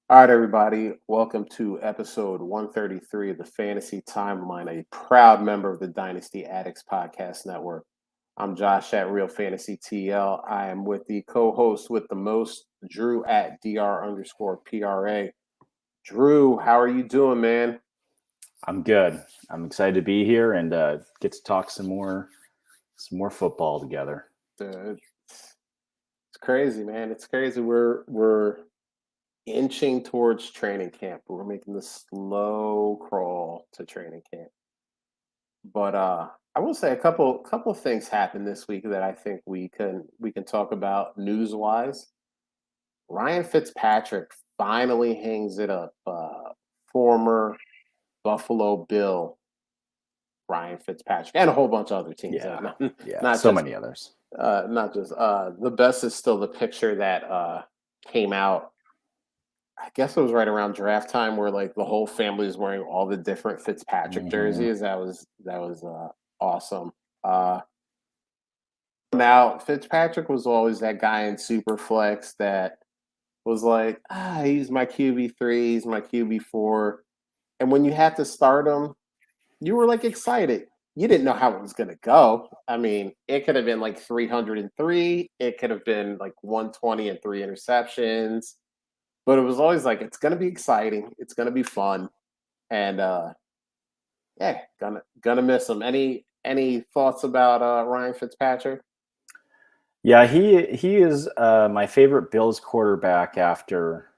All right, everybody. Welcome to episode 133 of the Fantasy Timeline, a proud member of the Dynasty Addicts Podcast Network. I'm Josh at Real Fantasy TL. I am with the co-host with the most, Drew at DR_PRA. Drew, how are you doing, man? I'm good. I'm excited to be here and get to talk some more football together. Dude, it's crazy, man. It's crazy. We're inching towards training camp. We're making the slow crawl to training camp. But I will say a couple of things happened this week that I think we can talk about news wise. Ryan Fitzpatrick finally hangs it up. Former Buffalo Bill Ryan Fitzpatrick and a whole bunch of other teams. Not So just many others. not just the best is still the picture that came out. I guess it was right around draft time where like the whole family is wearing all the different Fitzpatrick Mm-hmm. jerseys. That was awesome. Uh, Now Fitzpatrick was always that guy in Superflex that was like, he's my QB3, he's my QB4, and when you had to start him, you were like excited. You didn't know how it was going to go. I mean, it could have been like 303. It could have been like 120 and three interceptions. But it was always like it's gonna be exciting, it's gonna be fun, and yeah, gonna miss him. Any thoughts about Ryan Fitzpatrick? Yeah, he is my favorite Bills quarterback after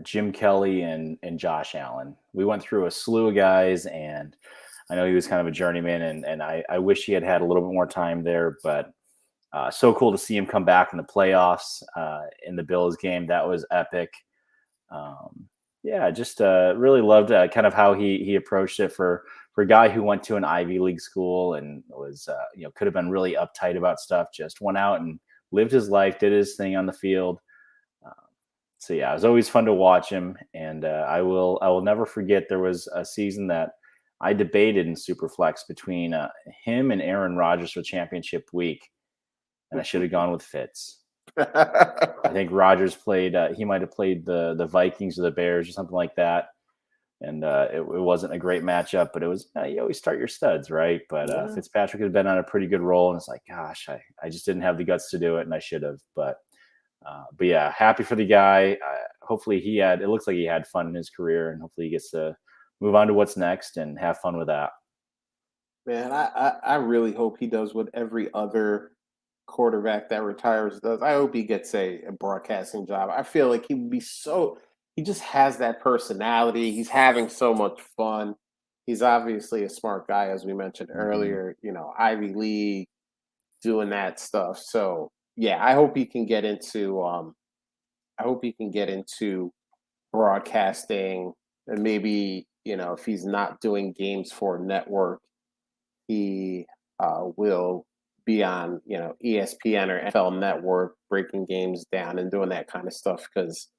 Jim Kelly and Josh Allen. We went through a slew of guys, and I know he was kind of a journeyman, and I wish he had a little bit more time there, but so cool to see him come back in the playoffs in the Bills game. That was epic. Yeah, just really loved kind of how he approached it for a guy who went to an Ivy League school and was could have been really uptight about stuff. Just went out and lived his life, did his thing on the field. Uh, so yeah, it was always fun to watch him, and I will never forget there was a season that I debated in Superflex between him and Aaron Rodgers for championship week, and I should have gone with Fitz. I think Rodgers played. He might have played the Vikings or the Bears or something like that, and it wasn't a great matchup. But it was you always start your studs, right? But Yeah. Fitzpatrick had been on a pretty good roll, and it's like, gosh, I just didn't have the guts to do it, and I should have. But yeah, happy for the guy. Hopefully he had. It looks like he had fun in his career, and hopefully he gets to move on to what's next and have fun with that. Man, I really hope he does what every other quarterback that retires does. I hope he gets a broadcasting job. I feel like he would be he just has that personality. He's having so much fun. He's obviously a smart guy, as we mentioned Mm-hmm. earlier, Ivy League, doing that stuff. So yeah, I hope he can get into broadcasting, and maybe, if he's not doing games for a network, he will be on, ESPN or NFL Network, breaking games down and doing that kind of stuff. Because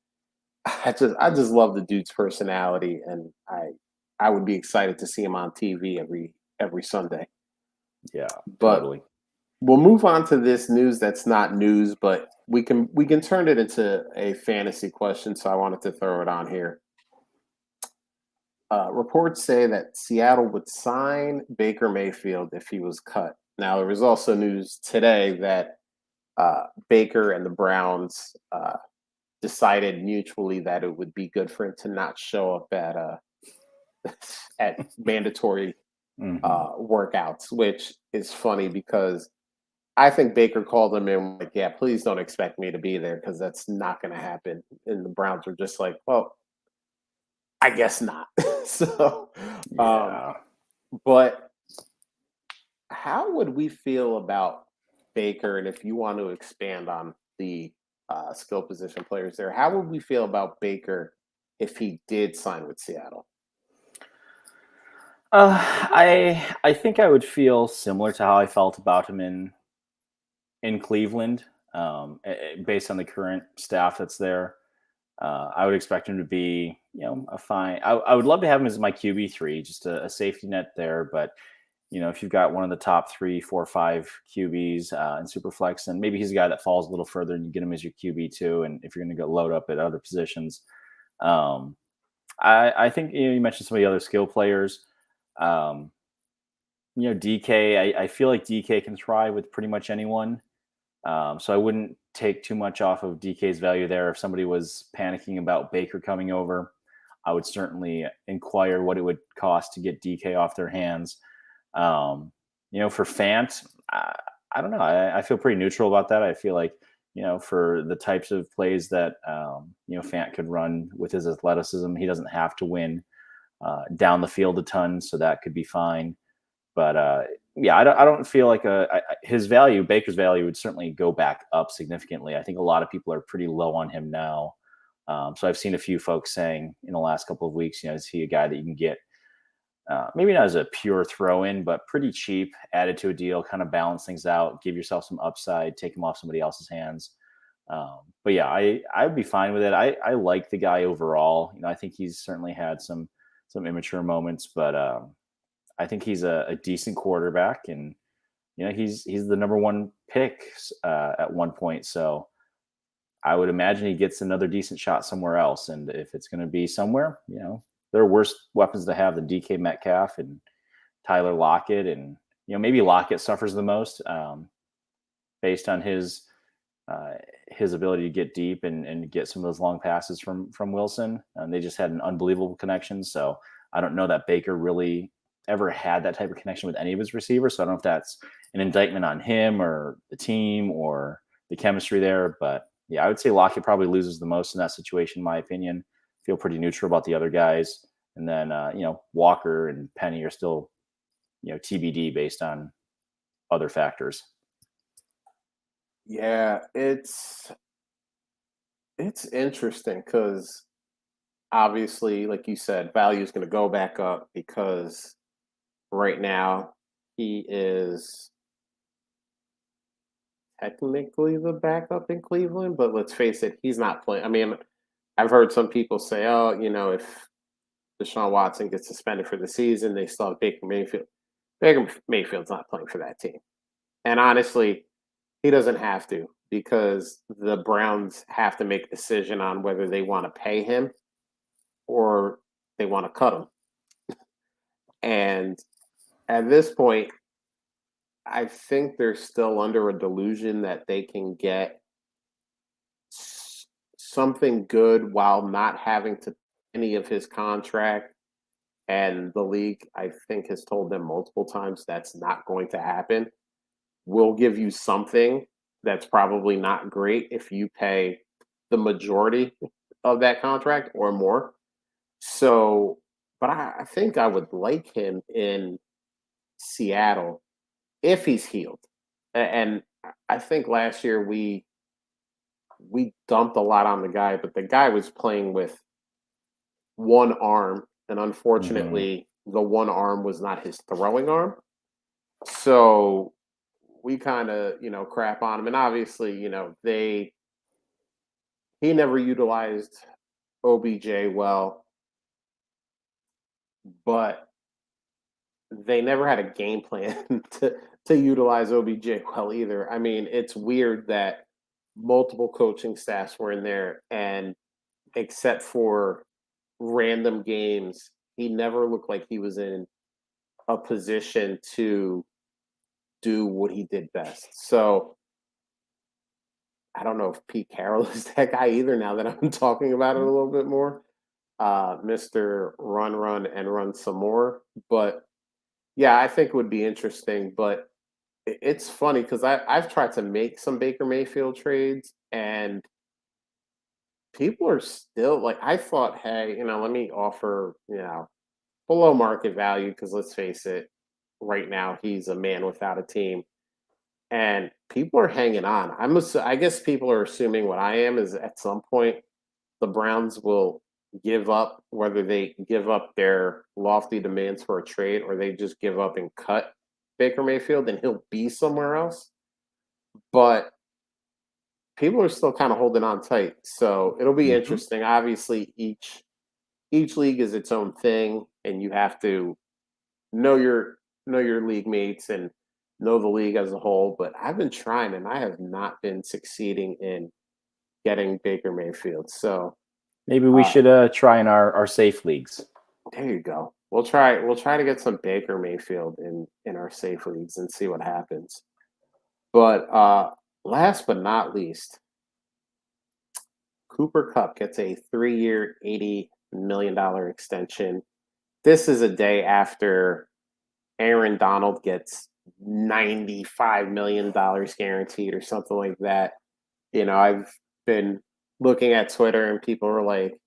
I just love the dude's personality, and I would be excited to see him on TV every Sunday. Yeah, But totally. we'll move on to this news that's not news, but we can turn it into a fantasy question. So I wanted to throw it on here. Reports say that Seattle would sign Baker Mayfield if he was cut. Now, there was also news today that Baker and the Browns decided mutually that it would be good for him to not show up at mandatory Mm-hmm. workouts, which is funny because I think Baker called him in like, "Yeah, please don't expect me to be there because that's not going to happen." And the Browns were just like, "Well, I guess not." So, um, Yeah. but how would we feel about Baker? And if you want to expand on the skill position players there, how would we feel about Baker if he did sign with Seattle? I think I would feel similar to how I felt about him in Cleveland, based on the current staff that's there. I would expect him to be, a fine. I would love to have him as my QB3, just a safety net there. But if you've got one of the top 3, 4, 5 QBs in Superflex, then maybe he's a guy that falls a little further, and you get him as your QB2. And if you're going to go load up at other positions, I think you mentioned some of the other skill players. Um, DK. I feel like DK can thrive with pretty much anyone. So I wouldn't take too much off of DK's value there. If somebody was panicking about Baker coming over, I would certainly inquire what it would cost to get DK off their hands. For Fant, I don't know. I feel pretty neutral about that. I feel like, for the types of plays that, Fant could run with his athleticism, he doesn't have to win down the field a ton. So that could be fine. But yeah, I don't feel like his value, Baker's value, would certainly go back up significantly. I think a lot of people are pretty low on him now. So I've seen a few folks saying in the last couple of weeks, is he a guy that you can get maybe not as a pure throw in, but pretty cheap, added to a deal, kind of balance things out, give yourself some upside, take him off somebody else's hands. But yeah, I would be fine with it. I like the guy overall. I think he's certainly had some immature moments, but I think he's a decent quarterback, and he's the number one pick at one point. So I would imagine he gets another decent shot somewhere else. And if it's going to be somewhere, there are worse weapons to have than DK Metcalf and Tyler Lockett, and maybe Lockett suffers the most based on his ability to get deep and get some of those long passes from Wilson. And they just had an unbelievable connection. So I don't know that Baker really ever had that type of connection with any of his receivers. So I don't know if that's an indictment on him or the team or the chemistry there. But yeah, I would say Lockett probably loses the most in that situation, in my opinion. Feel pretty neutral about the other guys. And then, Walker and Penny are still, TBD based on other factors. Yeah, it's interesting because obviously, like you said, value is going to go back up because right now he is technically the backup in Cleveland, but let's face it, he's not playing. I mean, I've heard some people say, oh, if Deshaun Watson gets suspended for the season, they still have Baker Mayfield. Baker Mayfield's not playing for that team. And honestly, he doesn't have to because the Browns have to make a decision on whether they want to pay him or they want to cut him. And at this point, I think they're still under a delusion that they can get something good while not having to any of his contract. And the league, I think, has told them multiple times that's not going to happen. We'll give you something that's probably not great if you pay the majority of that contract or more. So, but I think I would like him in Seattle if he's healed. And I think last year we dumped a lot on the guy, but the guy was playing with one arm, and unfortunately, the one arm was not his throwing arm. So we kind of, crap on him. And obviously, he never utilized OBJ well, but they never had a game plan to utilize OBJ well either. I mean, it's weird that multiple coaching staffs were in there, and except for random games, he never looked like he was in a position to do what he did best. So I don't know if Pete Carroll is that guy either now that I'm talking about it a little bit more. Mr. Run, and run some more. But yeah, I think it would be interesting. But it's funny because I've tried to make some Baker Mayfield trades, and people are still like, I thought, hey, let me offer, below market value because let's face it, right now he's a man without a team. And people are hanging on. I guess people are assuming what I am is at some point the Browns will give up, whether they give up their lofty demands for a trade or they just give up and cut Baker Mayfield and he'll be somewhere else. But people are still kind of holding on tight. So it'll be interesting. Obviously, each league is its own thing, and you have to know your league mates and know the league as a whole. But I've been trying, and I have not been succeeding in getting Baker Mayfield. So Maybe we should try in our safe leagues. There you go. We'll try to get some Baker Mayfield in our safe leagues and see what happens. But last but not least, Cooper Kupp gets a 3-year, $80 million extension. This is a day after Aaron Donald gets $95 million guaranteed or something like that. I've been looking at Twitter and people are like,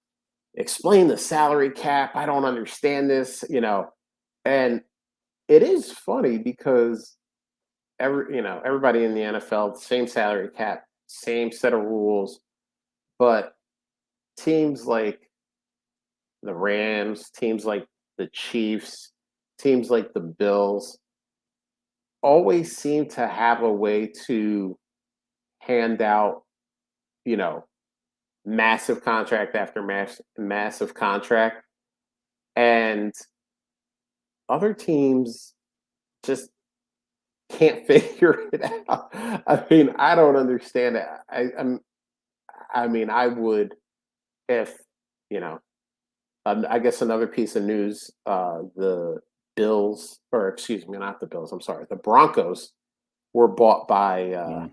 explain the salary cap. I don't understand this, and it is funny because everybody in the NFL, same salary cap, same set of rules, but teams like the Rams, teams like the Chiefs, teams like the Bills always seem to have a way to hand out, massive contract after massive contract. And other teams just can't figure it out. I mean, I don't understand it. I would if, I guess another piece of news, the Bills, or excuse me, not the Bills, I'm sorry, the Broncos were bought by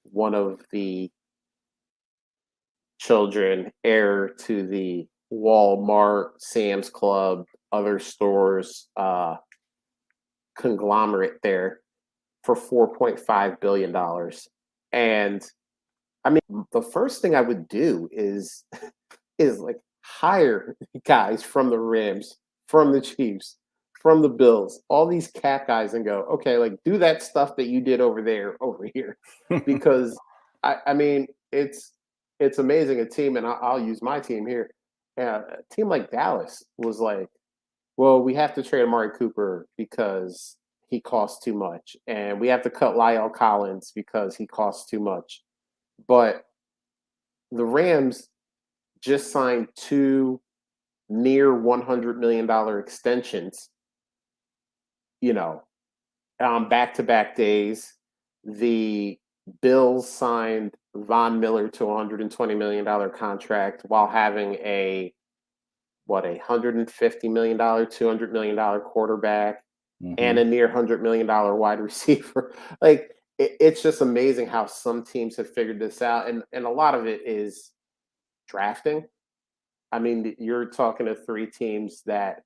one of the children, heir to the Walmart, Sam's Club, other stores, conglomerate there for $4.5 billion. And I mean, the first thing I would do is like hire guys from the Rams, from the Chiefs, from the Bills, all these cap guys, and go, okay, like do that stuff that you did over there, over here, because I mean, it's amazing. A team, and I'll use my team here. A team like Dallas was like, well, we have to trade Amari Cooper because he costs too much, and we have to cut Lyle Collins because he costs too much. But the Rams just signed 2 near $100 million extensions, on back-to-back days. The Bills signed Von Miller to a $120 million contract while having a $150 million, $200 million quarterback and a near $100 million wide receiver. Like, it's just amazing how some teams have figured this out. And a lot of it is drafting. I mean, you're talking to 3 teams that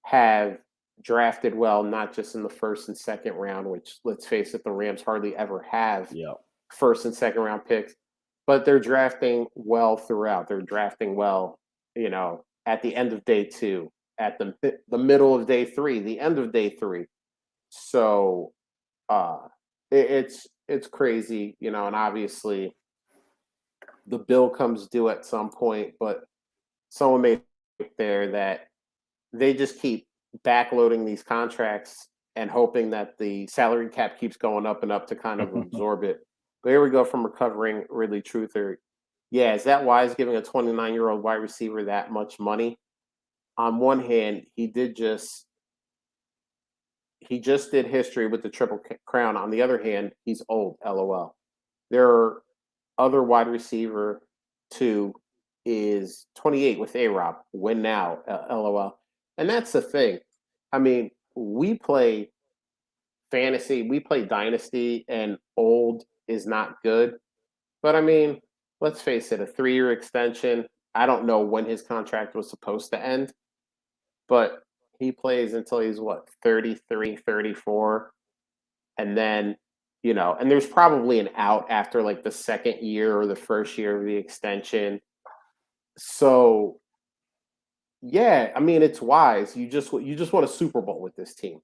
have drafted well, not just in the first and second round, which, let's face it, the Rams hardly ever have first and second round picks, but they're drafting well throughout. They're drafting well, at the end of day 2, at the middle of day 3, the end of day 3. So it's crazy, and obviously the bill comes due at some point, but someone made it there that they just keep backloading these contracts and hoping that the salary cap keeps going up and up to kind of absorb it. But here we go from recovering Ridley Truther. Yeah, is that wise giving a 29-year-old wide receiver that much money? On one hand, he just did history with the Triple Crown. On the other hand, he's old, LOL. There are other wide receiver 2 is 28 with A-Rob. Win now, LOL. And that's the thing. I mean, we play fantasy, we play dynasty, and old is not good. But I mean, let's face it, a 3-year extension. I don't know when his contract was supposed to end, but he plays until he's 33, 34. And then, and there's probably an out after like the second year or the first year of the extension. So yeah, I mean, it's wise. You just want a Super Bowl with this team.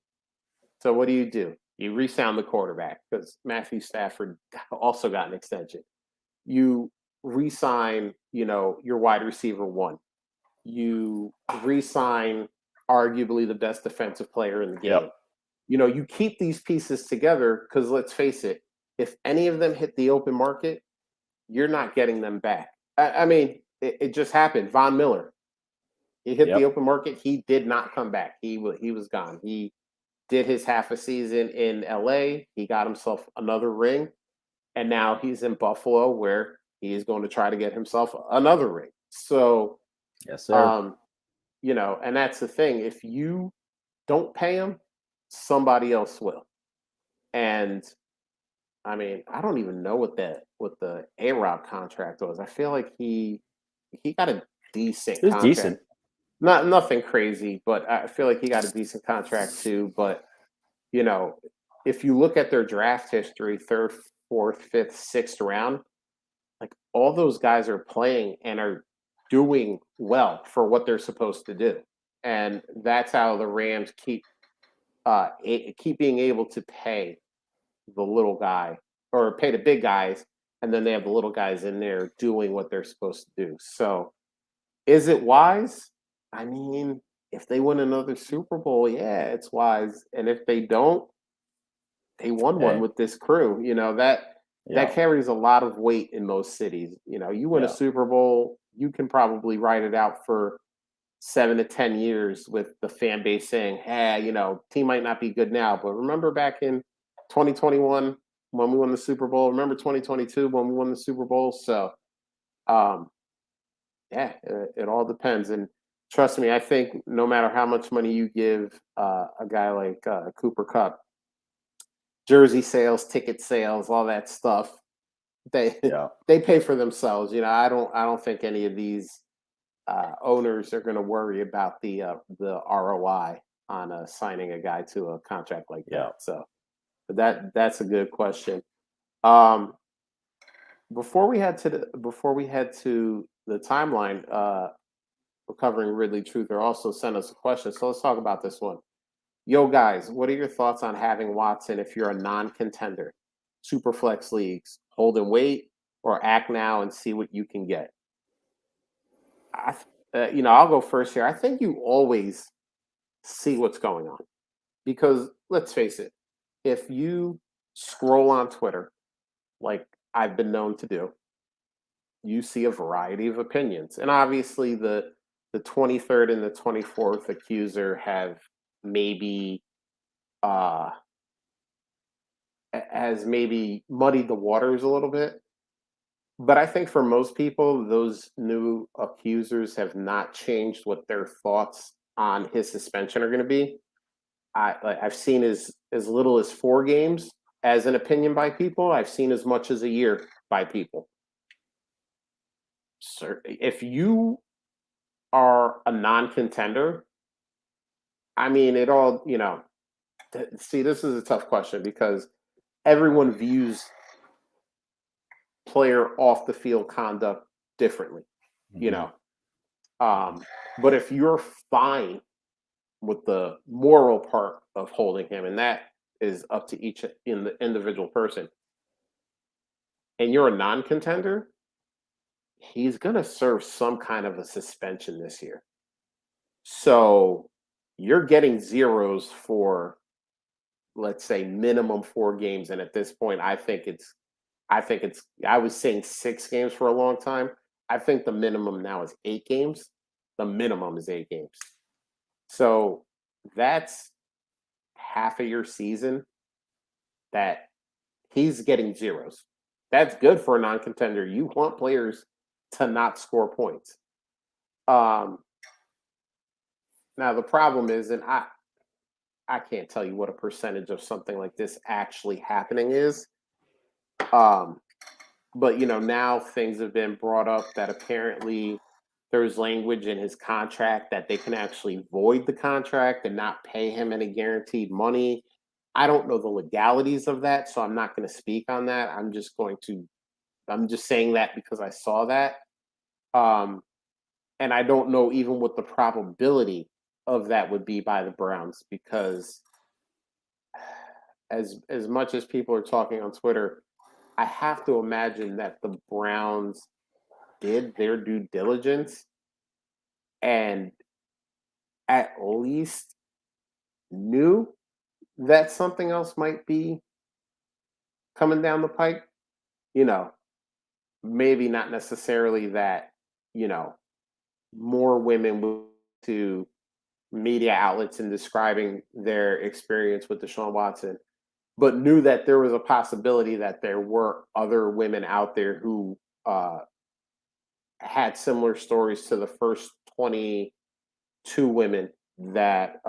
So what do? You re-sound the quarterback because Matthew Stafford also got an extension. You re-sign, your wide receiver 1. You re-sign arguably the best defensive player in the game. Yep. You keep these pieces together because let's face it, if any of them hit the open market, you're not getting them back. I mean, it just happened. Von Miller. He hit the open market. He did not come back. He was gone. He did his half a season in LA. He got himself another ring. And now he's in Buffalo where he is going to try to get himself another ring. So, Yes, sir. and that's the thing. If you don't pay him, somebody else will. And I mean, I don't even know what the A-Rob contract was. I feel like he got a decent It was contract. decent. Not nothing crazy, but I feel like he got a decent contract too. But you know, if you look at their draft history, third, fourth, fifth, sixth round, like all those guys are playing and are doing well for what they're supposed to do. And that's how the Rams keep being able to pay the little guy or pay the big guys, and then they have the little guys in there doing what they're supposed to do. So, is it wise? I mean, if they win another Super Bowl, yeah, it's wise. And if they don't, they won one Hey, with this crew. That yeah, carries a lot of weight in most cities. You win a yeah, Super Bowl, you can probably write it out for 7 to 10 years with the fan base saying, "Hey, team might not be good now, but remember back in 2021 when we won the Super Bowl? Remember 2022 when we won the Super Bowl?" So, um, yeah, it all depends. And trust me, I think no matter how much money you give a guy like Cooper Cup, jersey sales, ticket sales, all that stuff, they yeah. they pay for themselves. I don't think any of these owners are going to worry about the ROI on signing a guy to a contract like Yeah. that. So, but that's a good question. Um, before we head to the timeline, recovering Ridley Truther also sent us a question. So let's talk about this one. Yo, guys, what are your thoughts on having Watson if you're a non-contender? Superflex leagues, hold and wait, or act now and see what you can get. I'll go first here. I think you always see what's going on because let's face it, if you scroll on Twitter, like I've been known to do, you see a variety of opinions, and obviously the 23rd and the 24th accuser have maybe uh has maybe muddied the waters a little bit. But I think for most people, those new accusers have not changed what their thoughts on his suspension are going to be. I've seen as little as 4 games as an opinion by people. I've seen as much as a year by people. So if you are a non-contender, I mean, see, this is a tough question because everyone views player off the field conduct differently, you Mhm. know. But if you're fine with the moral part of holding him, and that is up to each in the individual person, and you're a non-contender, he's going to serve some kind of a suspension this year. So you're getting zeros for, let's say, minimum 4 games, and at this point, I was saying 6 games for a long time. I think the minimum now is 8 games. The minimum is 8 games. So that's half of your season that he's getting zeros. That's good for a non-contender. You want players to not score points. Um, Now the problem is, and I can't tell you what a percentage of something like this actually happening is. Um, but now things have been brought up that apparently there's language in his contract that they can actually void the contract and not pay him any guaranteed money. I don't know the legalities of that, so I'm not going to speak on that. I'm just saying that because I saw that. Um, and I don't know even what the probability of that would be by the Browns because as much as people are talking on Twitter, I have to imagine that the Browns did their due diligence and at least knew that something else might be coming down the pike. You know, Maybe not necessarily that, you know, more women will to media outlets in describing their experience with Deshaun Watson, but knew that there was a possibility that there were other women out there who had similar stories to the first 22 women that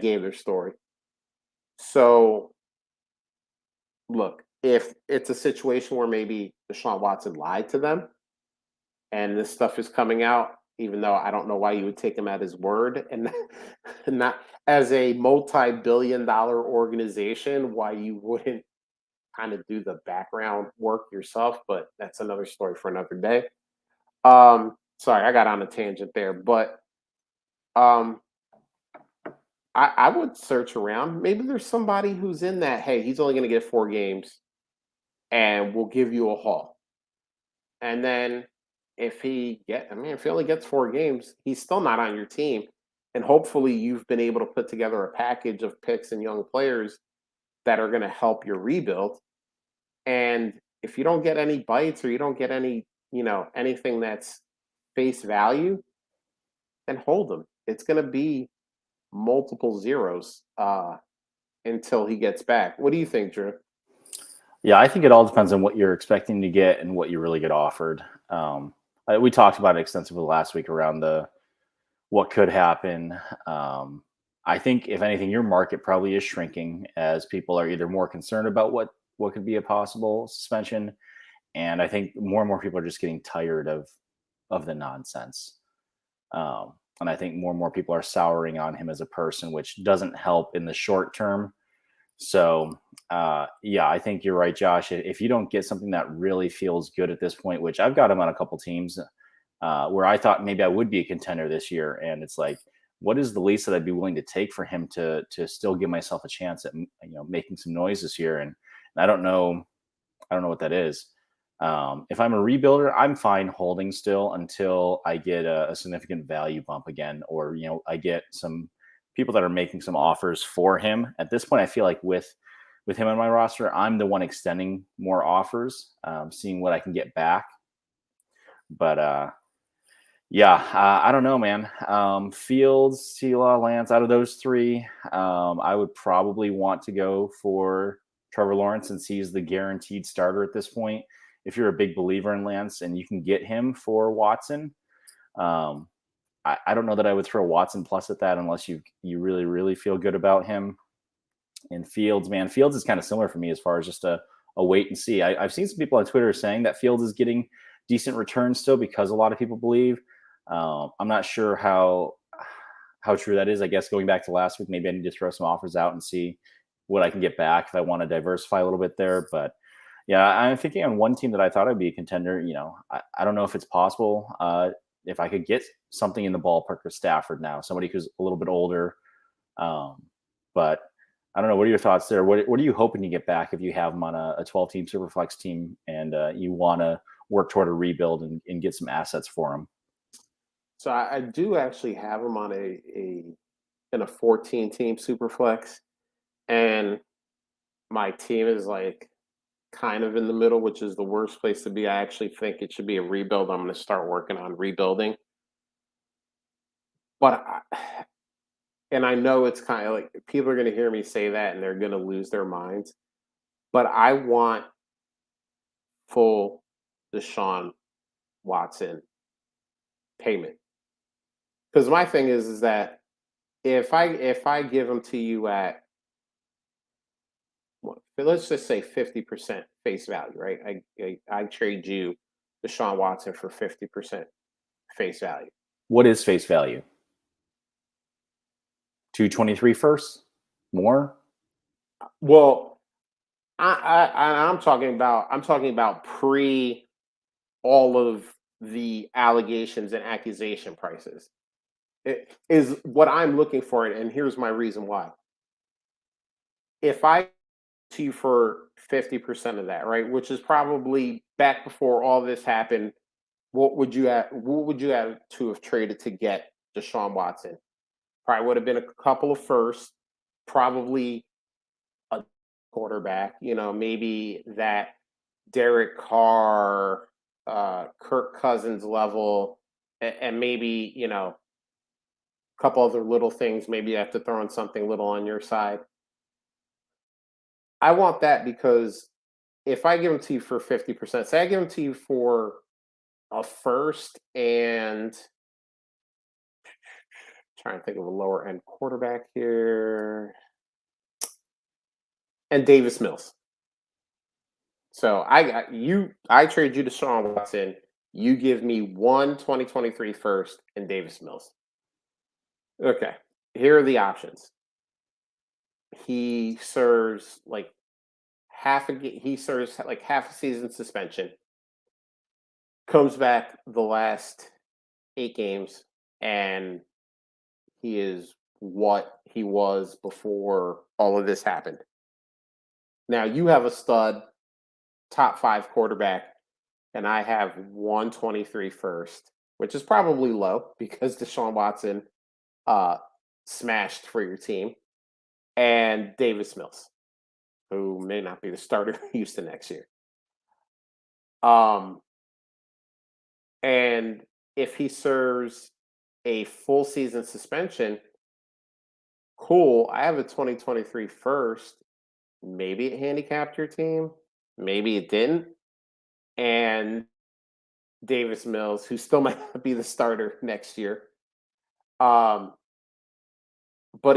gave their story. So, look, if it's a situation where maybe Deshaun Watson lied to them and this stuff is coming out, even though I don't know why you would take him at his word and not as a multi-billion-dollar organization, why you wouldn't kind of do the background work yourself, but that's another story for another day. Sorry, I got on a tangent there, but um, I would search around. Maybe there's somebody who's in that, hey, he's only going to get 4 games and we'll give you a haul. And then if he only gets 4 games, he's still not on your team. And hopefully you've been able to put together a package of picks and young players that are going to help your rebuild. And if you don't get any bites or you don't get any, anything that's face value, then hold him. It's going to be multiple zeros until he gets back. What do you think, Drew? Yeah, I think it all depends on what you're expecting to get and what you really get offered. We talked about it extensively last week around what could happen. I think, if anything, your market probably is shrinking as people are either more concerned about what could be a possible suspension, and I think more and more people are just getting tired of the nonsense. And I think more and more people are souring on him as a person, which doesn't help in the short term. So, yeah, I think you're right, Josh. If you don't get something that really feels good at this point, which I've got him on a couple teams where I thought maybe I would be a contender this year, and it's like, what is the least that I'd be willing to take for him to still give myself a chance at making some noise this year? And I don't know what that is. If I'm a rebuilder, I'm fine holding still until I get a significant value bump again, or I get some people that are making some offers for him. At this point, I feel like with him on my roster, I'm the one extending more offers, seeing what I can get back. But yeah, I don't know, man. Fields, Tila, Lance, out of those 3, I would probably want to go for Trevor Lawrence since he's the guaranteed starter at this point. If you're a big believer in Lance and you can get him for Watson, I don't know that I would throw Watson plus at that unless you really, really feel good about him. And Fields, man, Fields is kind of similar for me as far as just a wait and see. I've seen some people on Twitter saying that Fields is getting decent returns still because a lot of people believe. I'm not sure how true that is. I guess going back to last week, maybe I need to throw some offers out and see what I can get back if I want to diversify a little bit there. But yeah, I'm thinking on one team that I thought I'd be a contender. I don't know if it's possible. If I could get something in the ballpark of Stafford now, somebody who's a little bit older. But I don't know. What are your thoughts there? What are you hoping to get back if you have him on a 12-team Superflex team and you want to work toward a rebuild and get some assets for him? So I do actually have him on in a 14-team Superflex, and my team is like kind of in the middle, which is the worst place to be. I actually think it should be a rebuild. I'm going to start working on rebuilding. But I know it's kind of like people are going to hear me say that and they're going to lose their minds. But I want full Deshaun Watson payment. Because my thing is that if I give him to you at, let's just say 50% face value, right? I trade you Deshaun Watson for 50% face value. What is face value? 223 first? More? Well, I'm talking about pre all of the allegations and accusation prices. It is what I'm looking for, and here's my reason why. If I to you for 50% of that, right, which is probably back before all this happened, what would you have to have traded to get Deshaun Watson? Probably would have been a couple of firsts, probably a quarterback, maybe that Derek Carr, Kirk Cousins level, and maybe, a couple other little things. Maybe you have to throw in something little on your side. I want that because if I give them to you for 50%, say I give them to you for a first and trying to think of a lower end quarterback here. And Davis Mills. So I trade you to Deshaun Watson. You give me 2023 first and Davis Mills. Okay. Here are the options. He serves like half a season suspension. Comes back the last 8 games and he is what he was before all of this happened. Now you have a stud top 5 quarterback and I have 123 first, which is probably low because Deshaun Watson smashed for your team, and Davis Mills, who may not be the starter for Houston next year. And if he serves a full season suspension, cool. I have a 2023 first. Maybe it handicapped your team. Maybe it didn't. And Davis Mills, who still might not be the starter next year. But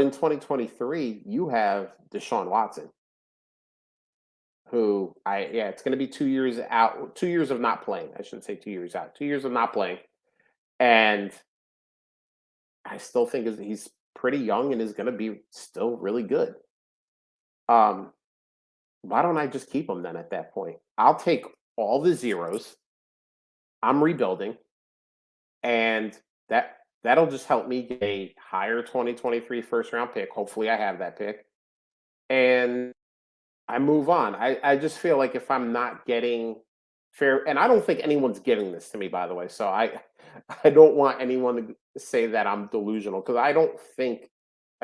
in 2023, you have Deshaun Watson, who it's going to be 2 years out, 2 years of not playing. I shouldn't say 2 years out, 2 years of not playing. And I still think he's pretty young and is going to be still really good. Why don't I just keep him then at that point? I'll take all the zeros. I'm rebuilding. And that'll just help me get a higher 2023 first round pick. Hopefully I have that pick. And I move on. I just feel like if I'm not getting fair, and I don't think anyone's giving this to me, by the way. So I don't want anyone to say that I'm delusional, because I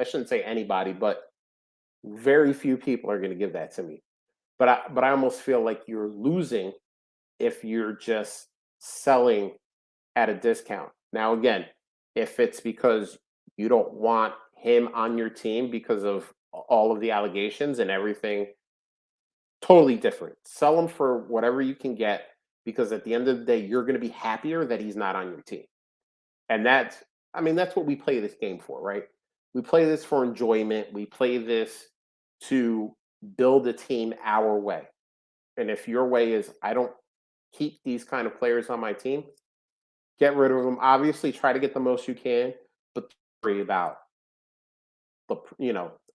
shouldn't say anybody, but very few people are going to give that to me. But I almost feel like you're losing if you're just selling at a discount. Now, again, if it's because you don't want him on your team because of all of the allegations and everything, totally different. Sell him for whatever you can get, because at the end of the day, you're going to be happier that he's not on your team. And that's what we play this game for, right? We play this for enjoyment. We play this to build a team our way. And if your way is, I don't keep these kind of players on my team, get rid of them. Obviously, try to get the most you can, but worry about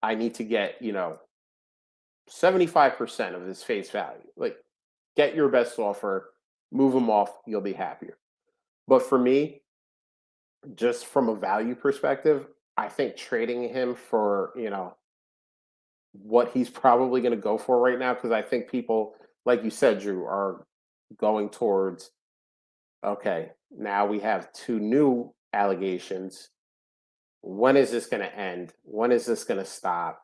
I need to get 75% of his face value. Like, get your best offer, move him off, you'll be happier. But for me, just from a value perspective, I think trading him for what he's probably going to go for right now, because I think people, like you said, Drew, are going towards, okay, now we have 2 new allegations. When is this going to end? When is this going to stop?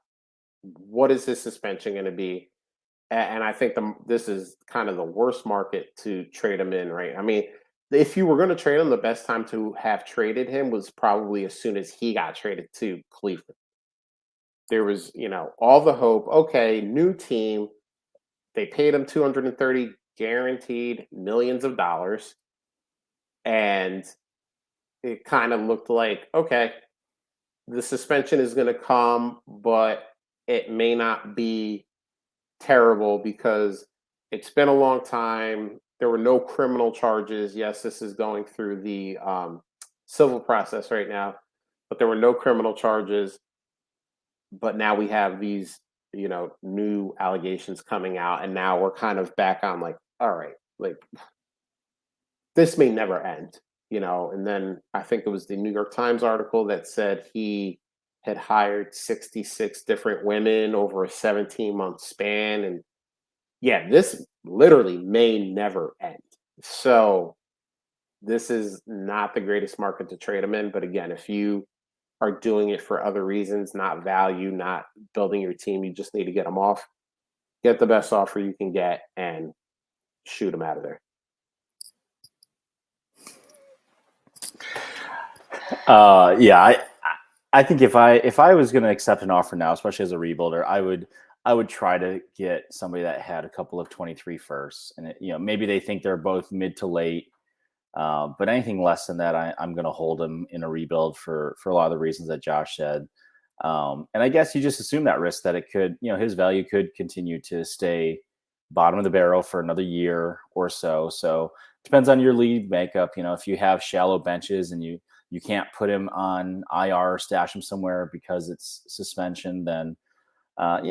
What is this suspension going to be? And I think this is kind of the worst market to trade him in, right? I mean, if you were going to trade him, the best time to have traded him was probably as soon as he got traded to Cleveland. There was, all the hope. Okay, new team. They paid him $230 guaranteed millions of dollars. And it kind of looked like, okay, the suspension is going to come, but it may not be terrible because it's been a long time. There were no criminal charges. Yes, this is going through the civil process right now, but there were no criminal charges. But now we have these, new allegations coming out, and now we're kind of back on like, all right, like, this may never end, And then I think it was the New York Times article that said he had hired 66 different women over a 17-month span. And yeah, this literally may never end. So this is not the greatest market to trade him in. But again, if you are doing it for other reasons, not value, not building your team, you just need to get them off, get the best offer you can get, and shoot them out of there. I think if I was going to accept an offer now, especially as a rebuilder, I would try to get somebody that had a couple of 23 firsts, and maybe they think they're both mid to late. But anything less than that, I'm going to hold him in a rebuild for a lot of the reasons that Josh said. And I guess you just assume that risk that it could, his value could continue to stay bottom of the barrel for another year or so. So depends on your league makeup. If you have shallow benches and you can't put him on IR or stash him somewhere because it's suspension, then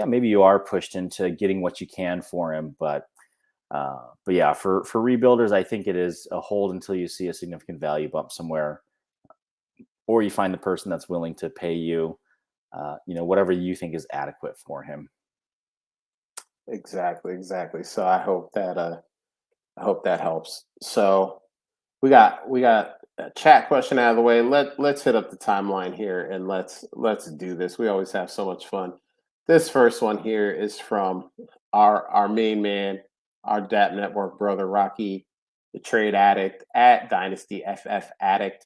maybe you are pushed into getting what you can for him. But yeah, for rebuilders, I think it is a hold until you see a significant value bump somewhere, or you find the person that's willing to pay you, whatever you think is adequate for him. Exactly. So I hope that helps. So we got a chat question out of the way. Let's hit up the timeline here and let's do this. We always have so much fun. This first one here is from our main man, our DAP Network brother Rocky, the trade addict at Dynasty FF Addict.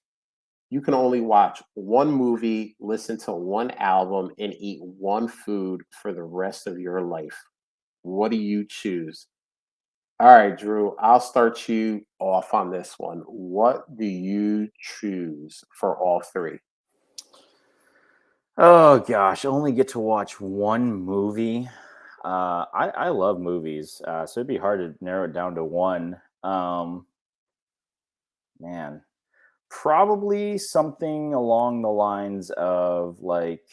You can only watch one movie, listen to one album, and eat one food for the rest of your life. What do you choose? All right, Drew, I'll start you off on this one. What do you choose for all three? Oh gosh, only get to watch one movie. I love movies, so it'd be hard to narrow it down to one. Man, probably something along the lines of like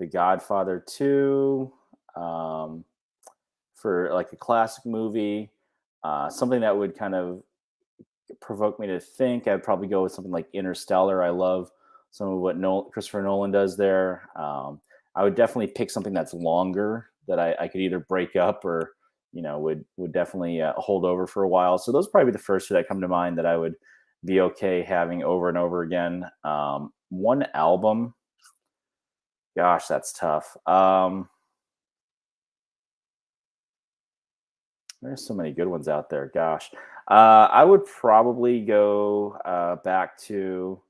The Godfather 2, for like a classic movie, something that would kind of provoke me to think. I'd probably go with something like Interstellar. I love some of what Christopher Nolan does there. I would definitely pick something that's longer that I could either break up or would definitely hold over for a while. So those would probably be the first two that come to mind that I would be okay having over and over again. One album, gosh, that's tough. There's so many good ones out there. Gosh, I would probably go back to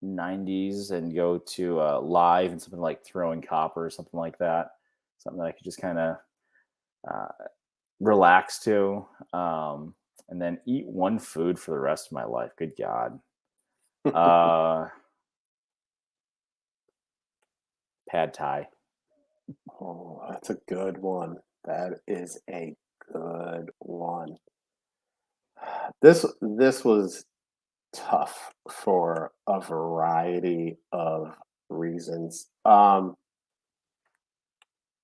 90s and go to Live and something like Throwing Copper or something like that. Something that I could just kind of uh, relax to, and then eat one food for the rest of my life. Good God. Pad Thai. Oh, that's a good one. That is a good one. This was tough for a variety of reasons. All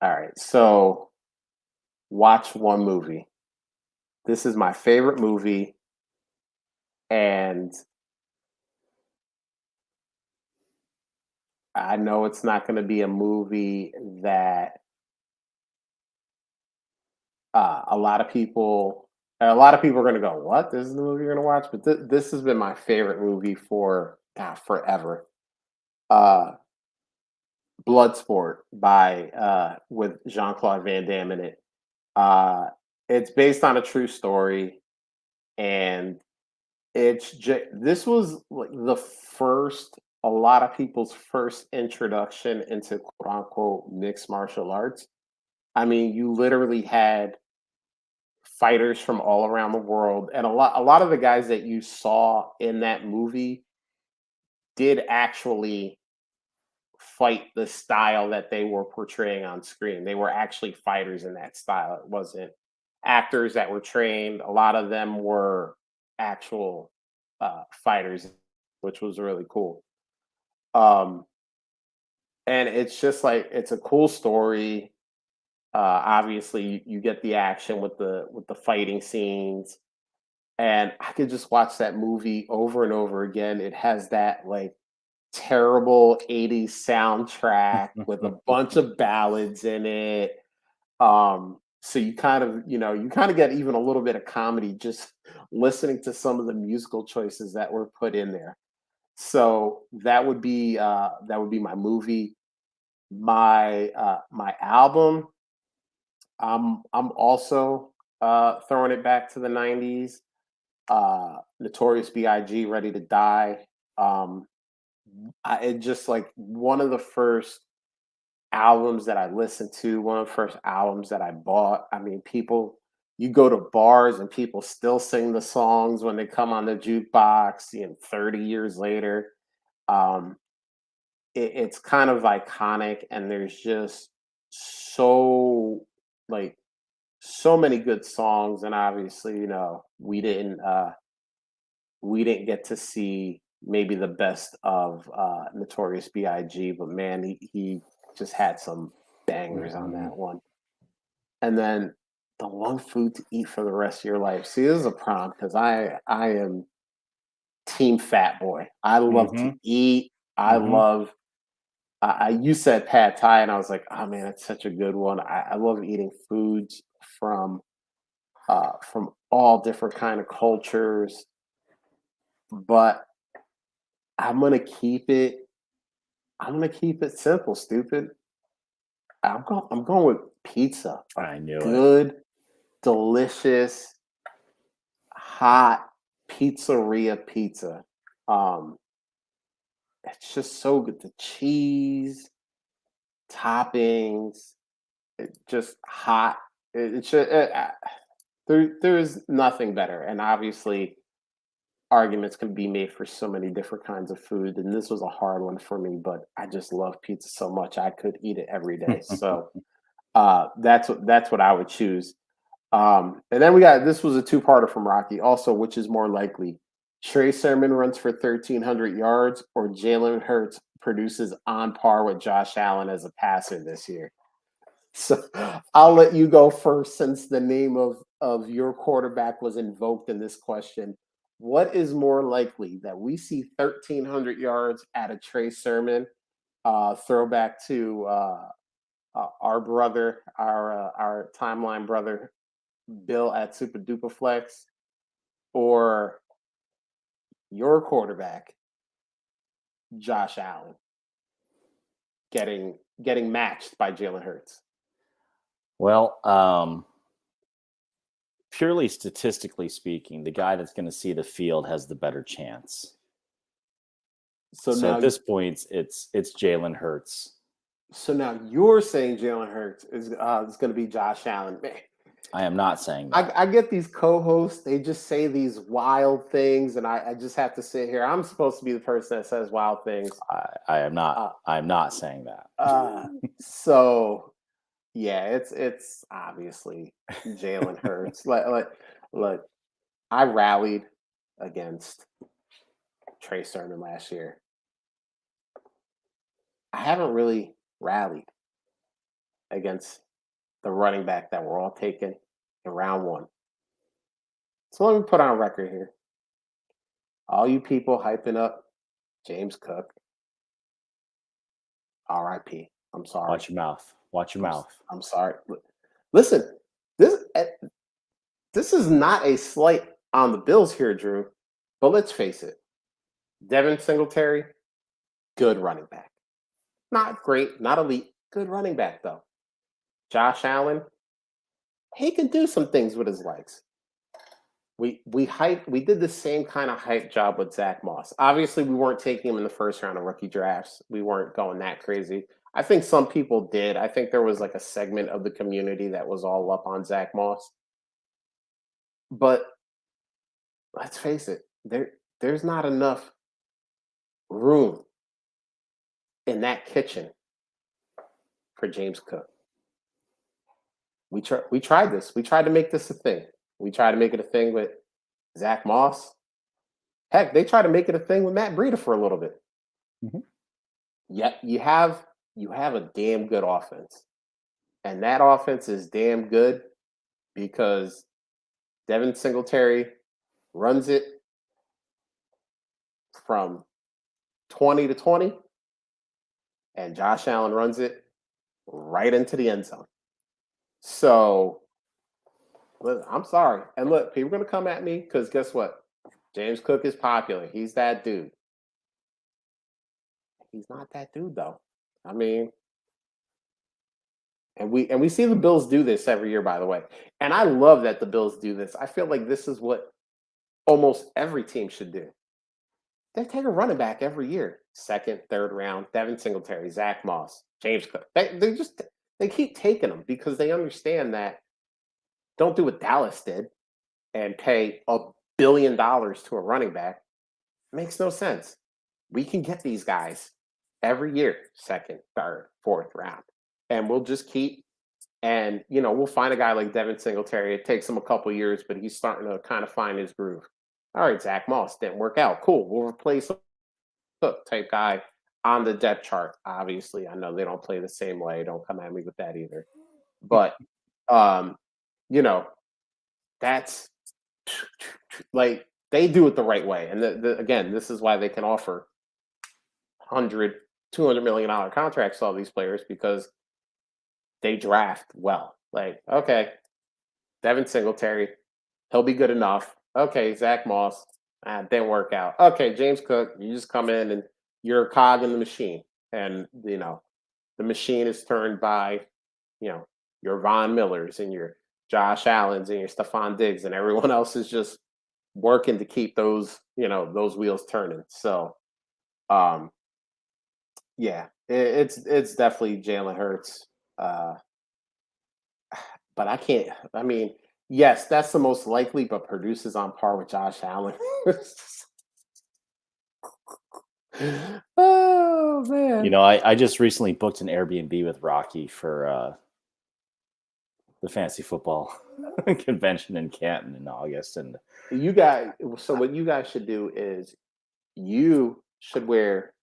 right, so watch one movie. This is my favorite movie, and I know it's not going to be a movie that a lot of people are going to go, "What? This is the movie you're going to watch?" But this has been my favorite movie for forever. Bloodsport with Jean-Claude Van Damme in it. It's based on a true story, and this was like a lot of people's first introduction into quote unquote mixed martial arts. I mean, you literally had fighters from all around the world, and a lot of the guys that you saw in that movie did actually fight the style that they were portraying on screen. They were actually fighters in that style. It wasn't actors that were trained. A lot of them were actual fighters, which was really cool. And it's just like it's a cool story. Obviously, you get the action with the fighting scenes, and I could just watch that movie over and over again. It has that like terrible 80s soundtrack with a bunch of ballads in it. So you kind of, you kind of get even a little bit of comedy just listening to some of the musical choices that were put in there. So that would be my movie. My album, I'm also throwing it back to the 90s. Notorious B.I.G. Ready to Die. It just like one of the first albums that I listened to, one of the first albums that I bought. I mean, people you go to bars and people still sing the songs when they come on the jukebox, 30 years later. Um, it's kind of iconic, and there's just so like so many good songs, and obviously, we didn't get to see maybe the best of Notorious B.I.G., but man, he just had some bangers on Mhm. that one. And then the one food to eat for the rest of your life. See, this is a problem because I am team fat boy. I love to Mhm. eat. I Mhm. love. You said pad thai, and I was like, oh man, that's such a good one. I love eating foods from all different kind of cultures, but I'm gonna keep it. I'm gonna keep it simple, stupid. I'm going with pizza. A I knew it. good, delicious, hot pizzeria pizza. Um, it's just so good. The cheese, toppings, just hot. It's just, there's nothing better. And obviously, arguments can be made for so many different kinds of food. And this was a hard one for me, but I just love pizza so much I could eat it every day. So that's what I would choose. And then we got this was a two-parter from Rocky. Also, which is more likely? Trey Sermon runs for 1,300 yards, or Jalen Hurts produces on par with Josh Allen as a passer this year. So I'll let you go first, since the name of your quarterback was invoked in this question. What is more likely, that we see 1,300 yards at a Trey Sermon, throwback to our brother, our timeline brother, Bill at Super Duper Flex, or your quarterback, Josh Allen, getting matched by Jalen Hurts? Well, purely statistically speaking, the guy that's going to see the field has the better chance. So So at now, this point, it's Jalen Hurts. so now you're saying Jalen Hurts is going to be Josh Allen. Man, I am not saying I, that. I get these co-hosts; they just say these wild things, and I just have to sit here. I'm supposed to be the person that says wild things. I am not. Uh, I'm not saying that. so yeah, it's obviously Jalen Hurts. Look, I rallied against Trey Sermon last year. I haven't really rallied against the running back that we're all taking in round one. So let me put on record here. All you people hyping up James Cook, RIP. I'm sorry. Watch your mouth. Watch your mouth. I'm sorry. Listen, this is not a slight on the Bills here, Drew. But let's face it. Devin Singletary, good running back. Not great, not elite, good running back though. Josh Allen, he can do some things with his legs. We did the same kind of hype job with Zach Moss. Obviously, we weren't taking him in the first round of rookie drafts. We weren't going that crazy. I think some people did. I think there was like a segment of the community that was all up on Zach Moss. But let's face it, there's not enough room in that kitchen for James Cook. We tried this. We tried to make this a thing. We tried to make it a thing with Zach Moss. Heck, they tried to make it a thing with Matt Breida for a little bit. Mhm. Yeah, you have a damn good offense. And that offense is damn good because Devin Singletary runs it from 20 to 20, and Josh Allen runs it right into the end zone. So I'm sorry. And look, people are going to come at me because guess what? James Cook is popular. He's that dude. He's not that dude, though. I mean, and we see the Bills do this every year, by the way. And I love that the Bills do this. I feel like this is what almost every team should do. They take a running back every year, second, third round. Devin Singletary, Zach Moss, James Cook. They keep taking them because they understand that Don't do what Dallas did and pay $1 billion to a running back. It makes no sense. We can get these guys every year, second, third, fourth round. And we'll just keep, and, we'll find a guy like Devin Singletary. It takes him a couple years, but he's starting to kind of find his groove. All right, Zach Moss didn't work out. Cool. We'll replace a Cook type guy on the depth chart. Obviously, I know they don't play the same way. Don't come at me with that either. But, that's like they do it the right way. And again, this is why they can offer $100, $200 million contracts to all these players, because they draft well. Like, okay, Devin Singletary, he'll be good enough. Okay, Zach Moss, didn't work out. Okay, James Cook, you just come in and you're a cog in the machine. And, the machine is turned by, your Von Millers and your Josh Allens and your Stephon Diggs, and everyone else is just working to keep those, those wheels turning. So, it's definitely Jalen Hurts. But yes, that's the most likely, but produces on par with Josh Allen. Oh man. I just recently booked an Airbnb with Rocky for the fantasy football convention in Canton in August. And so what you guys should do is you should wear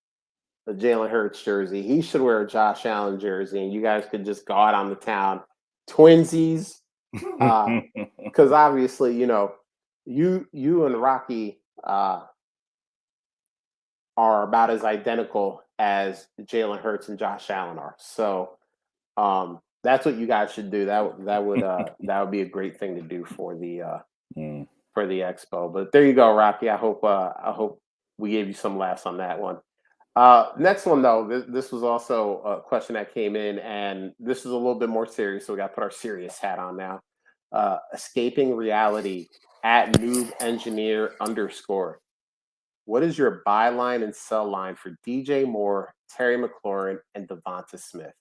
a Jalen Hurts jersey. He should wear a Josh Allen jersey, and you guys could just go out on the town, twinsies. Because obviously, you and Rocky are about as identical as Jalen Hurts and Josh Allen are. So that's what you guys should do. That would be a great thing to do for the expo. But there you go, Rocky. I hope we gave you some laughs on that one. Next one, though, this was also a question that came in, and this is a little bit more serious, so we got to put our serious hat on now. Escaping reality at Noob Engineer _. What is your buy line and sell line for DJ Moore, Terry McLaurin, and Devonta Smith?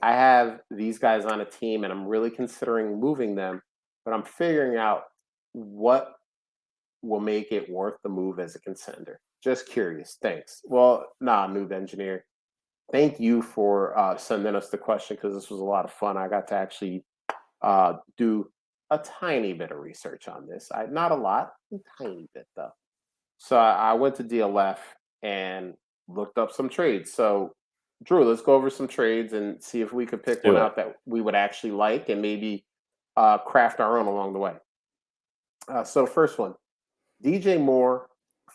I have these guys on a team, and I'm really considering moving them, but I'm figuring out what will make it worth the move as a contender. Just curious. Thanks. Well, Noob Engineer. Thank you for sending us the question, because this was a lot of fun. I got to actually do a tiny bit of research on this. Not a lot, a tiny bit though. So I went to DLF and looked up some trades. So Drew, let's go over some trades and see if we could pick one out that we would actually like, and maybe craft our own along the way. So first one, DJ Moore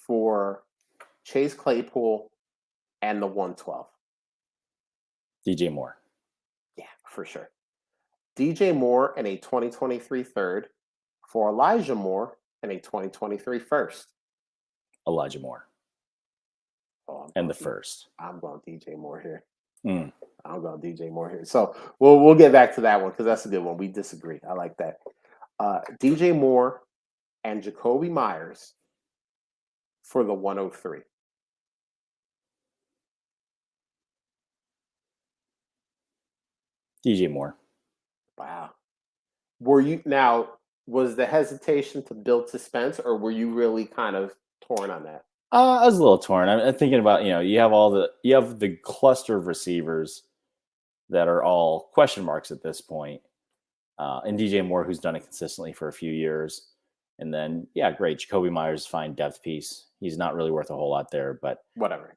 for Chase Claypool and the 112. DJ Moore. Yeah, for sure. DJ Moore and a 2023 third for Elijah Moore and a 2023 first. Elijah Moore. And the first. I'm going DJ Moore here. I'm going DJ Moore here. So we'll get back to that one, because that's a good one. We disagree. I like that. DJ Moore and Jacoby Myers for the 103. DJ Moore. Wow. Was the hesitation to build suspense, or were you really kind of torn on that? I was a little torn. I'm thinking about, you have the cluster of receivers that are all question marks at this point. And DJ Moore, who's done it consistently for a few years. And then, great. Jacoby Myers is fine, depth piece. He's not really worth a whole lot there, but whatever.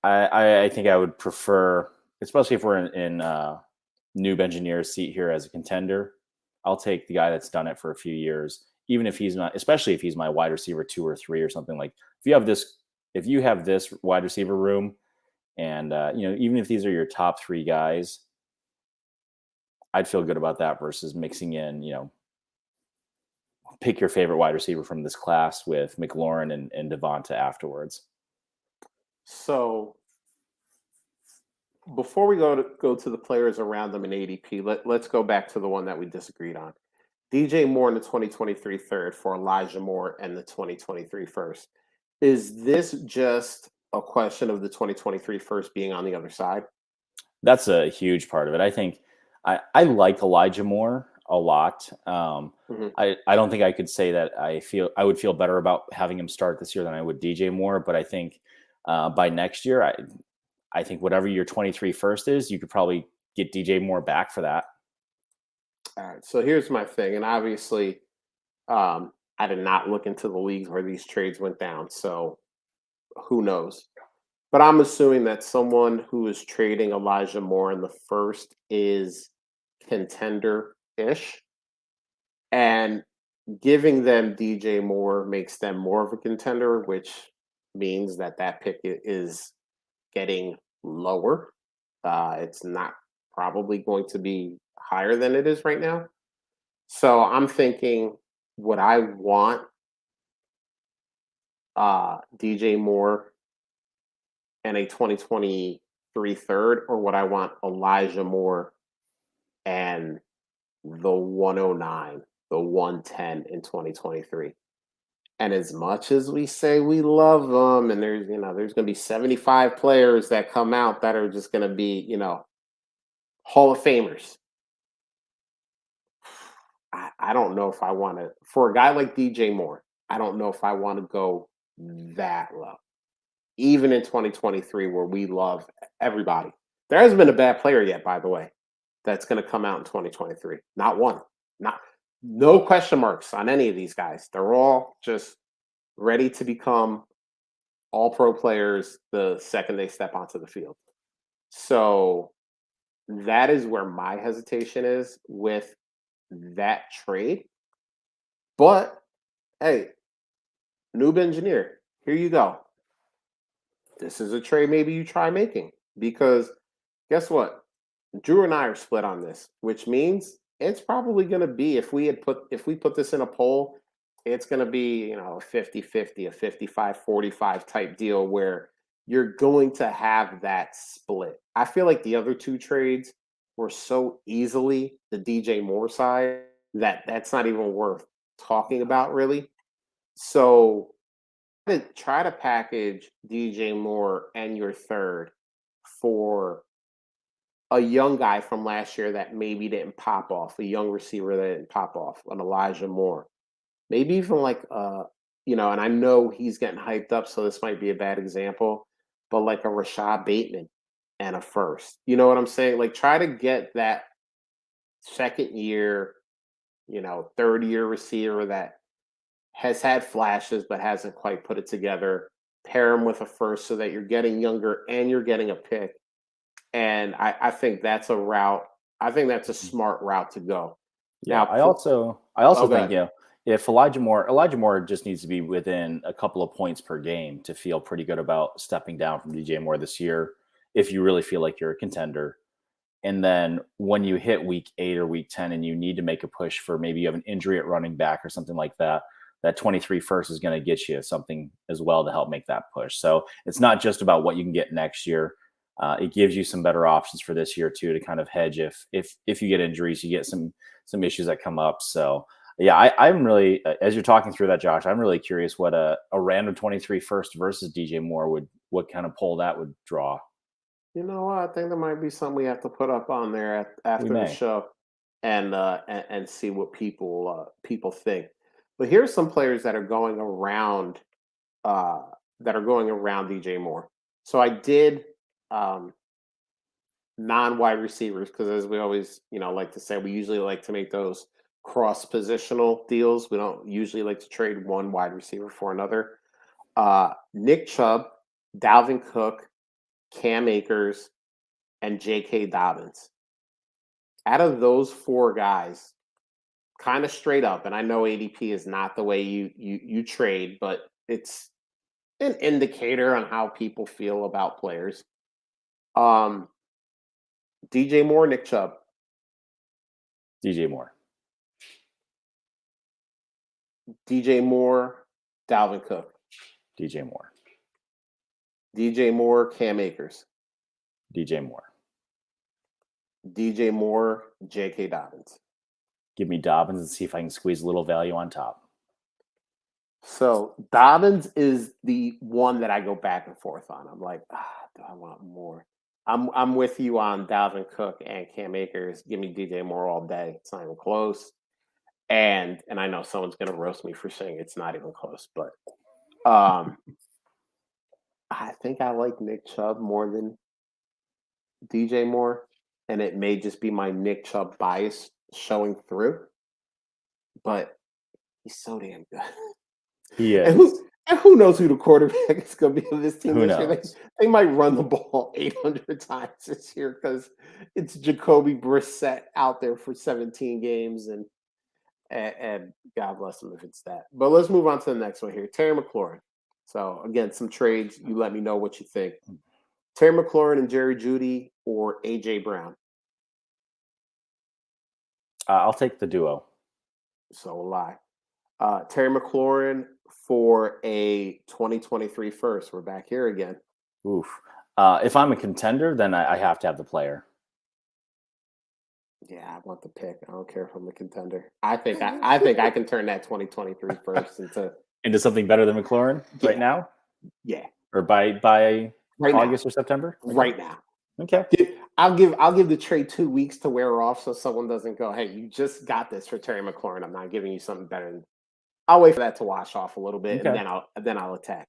I think I would prefer, especially if we're in Noob Engineer's seat here as a contender, I'll take the guy that's done it for a few years, even if he's not, especially if he's my wide receiver 2 or 3 or something. Like if you have this wide receiver room, and even if these are your top 3 guys, I'd feel good about that versus mixing in, pick your favorite wide receiver from this class with McLaurin and Devonta afterwards. So before we go to the players around them in ADP, let's go back to the one that we disagreed on. DJ Moore in the 2023 third for Elijah Moore and the 2023 first. Is this just a question of the 2023 first being on the other side? That's a huge part of it. I think I like Elijah Moore a lot. Mhm. I don't think I could say that I would feel better about having him start this year than I would DJ Moore, but I think by next year, I think whatever your 23 first is, you could probably get DJ Moore back for that. All right. So here's my thing, and obviously, I did not look into the leagues where these trades went down, so who knows? But I'm assuming that someone who is trading Elijah Moore in the first is contender-ish, and giving them DJ Moore makes them more of a contender, which means that that pick is getting lower. It's not probably going to be higher than it is right now. So I'm thinking, would I want DJ Moore and a 2023 third, or would I want Elijah Moore and the 109, the 110 in 2023? And as much as we say we love them, and there's going to be 75 players that come out that are just going to be, Hall of Famers. I don't know if I want to, for a guy like DJ Moore, I don't know if I want to go that low. Even in 2023, where we love everybody. There hasn't been a bad player yet, by the way, that's going to come out in 2023. Not one. No question marks on any of these guys. They're all just ready to become all pro players the second they step onto the field. So that is where my hesitation is with that trade. But hey, noob engineer, here you go. This is a trade maybe you try making, because guess what? Drew and I are split on this, which means it's probably going to be, if we put this in a poll, it's going to be, a 50-50, a 55-45 type deal where you're going to have that split. I feel like the other two trades were so easily the DJ Moore side that that's not even worth talking about, really. So try to package DJ Moore and your third for a young guy from last year that maybe didn't pop off, a young receiver that didn't pop off, an Elijah Moore. Maybe even like and I know he's getting hyped up, so this might be a bad example, but like a Rashad Bateman and a first. You know what I'm saying? Like, try to get that second year, third year receiver that has had flashes but hasn't quite put it together. Pair him with a first so that you're getting younger and you're getting a pick. And I think that's a route. I think that's a smart route to go. Yeah, Now, I also go think, ahead. if Elijah Moore just needs to be within a couple of points per game to feel pretty good about stepping down from DJ Moore this year, if you really feel like you're a contender. And then when you hit week 8 or week 10 and you need to make a push for, maybe you have an injury at running back or something like that, that 23 first is going to get you something as well to help make that push. So it's not just about what you can get next year. It gives you some better options for this year too, to kind of hedge if you get injuries, you get some issues that come up. So yeah, I'm really, as you're talking through that, Josh, I'm really curious what a random 23 first versus DJ Moore what kind of poll that would draw. You know what? I think there might be something we have to put up on there We after the may. show, and see what people think. But here's some players that are going around DJ Moore. So I did non-wide receivers, because as we always like to say, we usually like to make those cross positional deals. We don't usually like to trade one wide receiver for another. Nick Chubb, Dalvin Cook, Cam Akers, and J.K. Dobbins. Out of those four guys, kind of straight up, and I know ADP is not the way you trade, but it's an indicator on how people feel about players. DJ Moore, Nick Chubb. DJ Moore. DJ Moore, Dalvin Cook. DJ Moore. DJ Moore, Cam Akers. DJ Moore. DJ Moore, J.K. Dobbins. Give me Dobbins and see if I can squeeze a little value on top. So Dobbins is the one that I go back and forth on. I'm like, do I want more? I'm with you on Dalvin Cook and Cam Akers. Give me DJ Moore all day. It's not even close. And I know someone's gonna roast me for saying it's not even close, but um, I think I like Nick Chubb more than DJ Moore, and it may just be my Nick Chubb bias showing through. But he's so damn good. He And is. who knows who the quarterback is going to be of this team Who this year? knows? They might run the ball 800 times this year because it's Jacoby Brissett out there for 17 games, and God bless him if it's that. But let's move on to the next one here. Terry McLaurin. So again, some trades. You let me know what you think. Terry McLaurin and Jerry Jeudy or AJ Brown. I'll take the duo. So will I. Terry McLaurin for a 2023 first. We're back here again. Oof. If I'm a contender, then I have to have the player. Yeah, I want the pick. I don't care if I'm a contender. I think I can turn that 2023 first into something better than McLaurin right now. Yeah, or by right August now. or September. Okay. Right now. Okay. I'll give the trade 2 weeks to wear off, so someone doesn't go, "Hey, you just got this for Terry McLaurin. I'm not giving you something better." Than... I'll wait for that to wash off a little bit, Okay. and then I'll attack.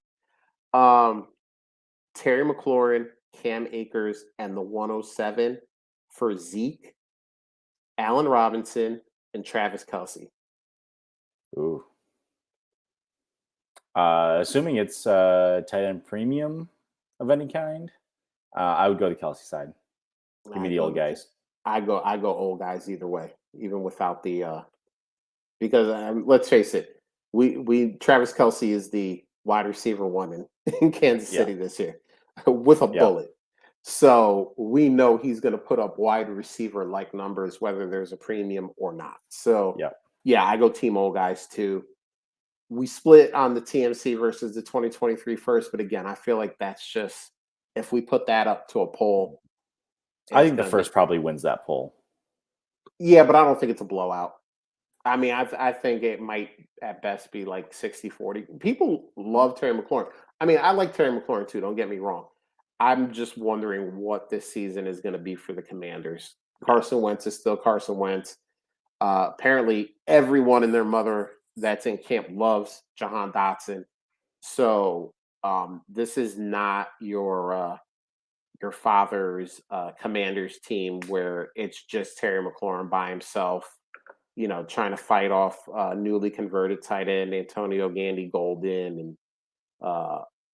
Terry McLaurin, Cam Akers, and the 107 for Zeke, Allen Robinson, and Travis Kelce. Ooh. Assuming it's tight end premium of any kind, I would go the Kelce side. Give me the old guys. I go old guys either way, even without the because let's face it, we Travis Kelce is the wide receiver one in Kansas City this year with a bullet. So we know he's going to put up wide receiver like numbers, whether there's a premium or not. So yeah, I go team old guys too. We split on the TMC versus the 2023 first, but again, I feel like that's just if we put that up to a poll. I think the first probably wins that poll. Yeah, but I don't think it's a blowout. I mean, I think it might at best be like 60-40. People love Terry McLaurin. I mean, I like Terry McLaurin too, don't get me wrong. I'm just wondering what this season is going to be for the Commanders. Carson Wentz is still Carson Wentz. Apparently, everyone and their mother that's in camp loves Jahan Dotson. So this is not your father's Commanders team where it's just Terry McLaurin by himself, trying to fight off newly converted tight end Antonio Gandy Golden and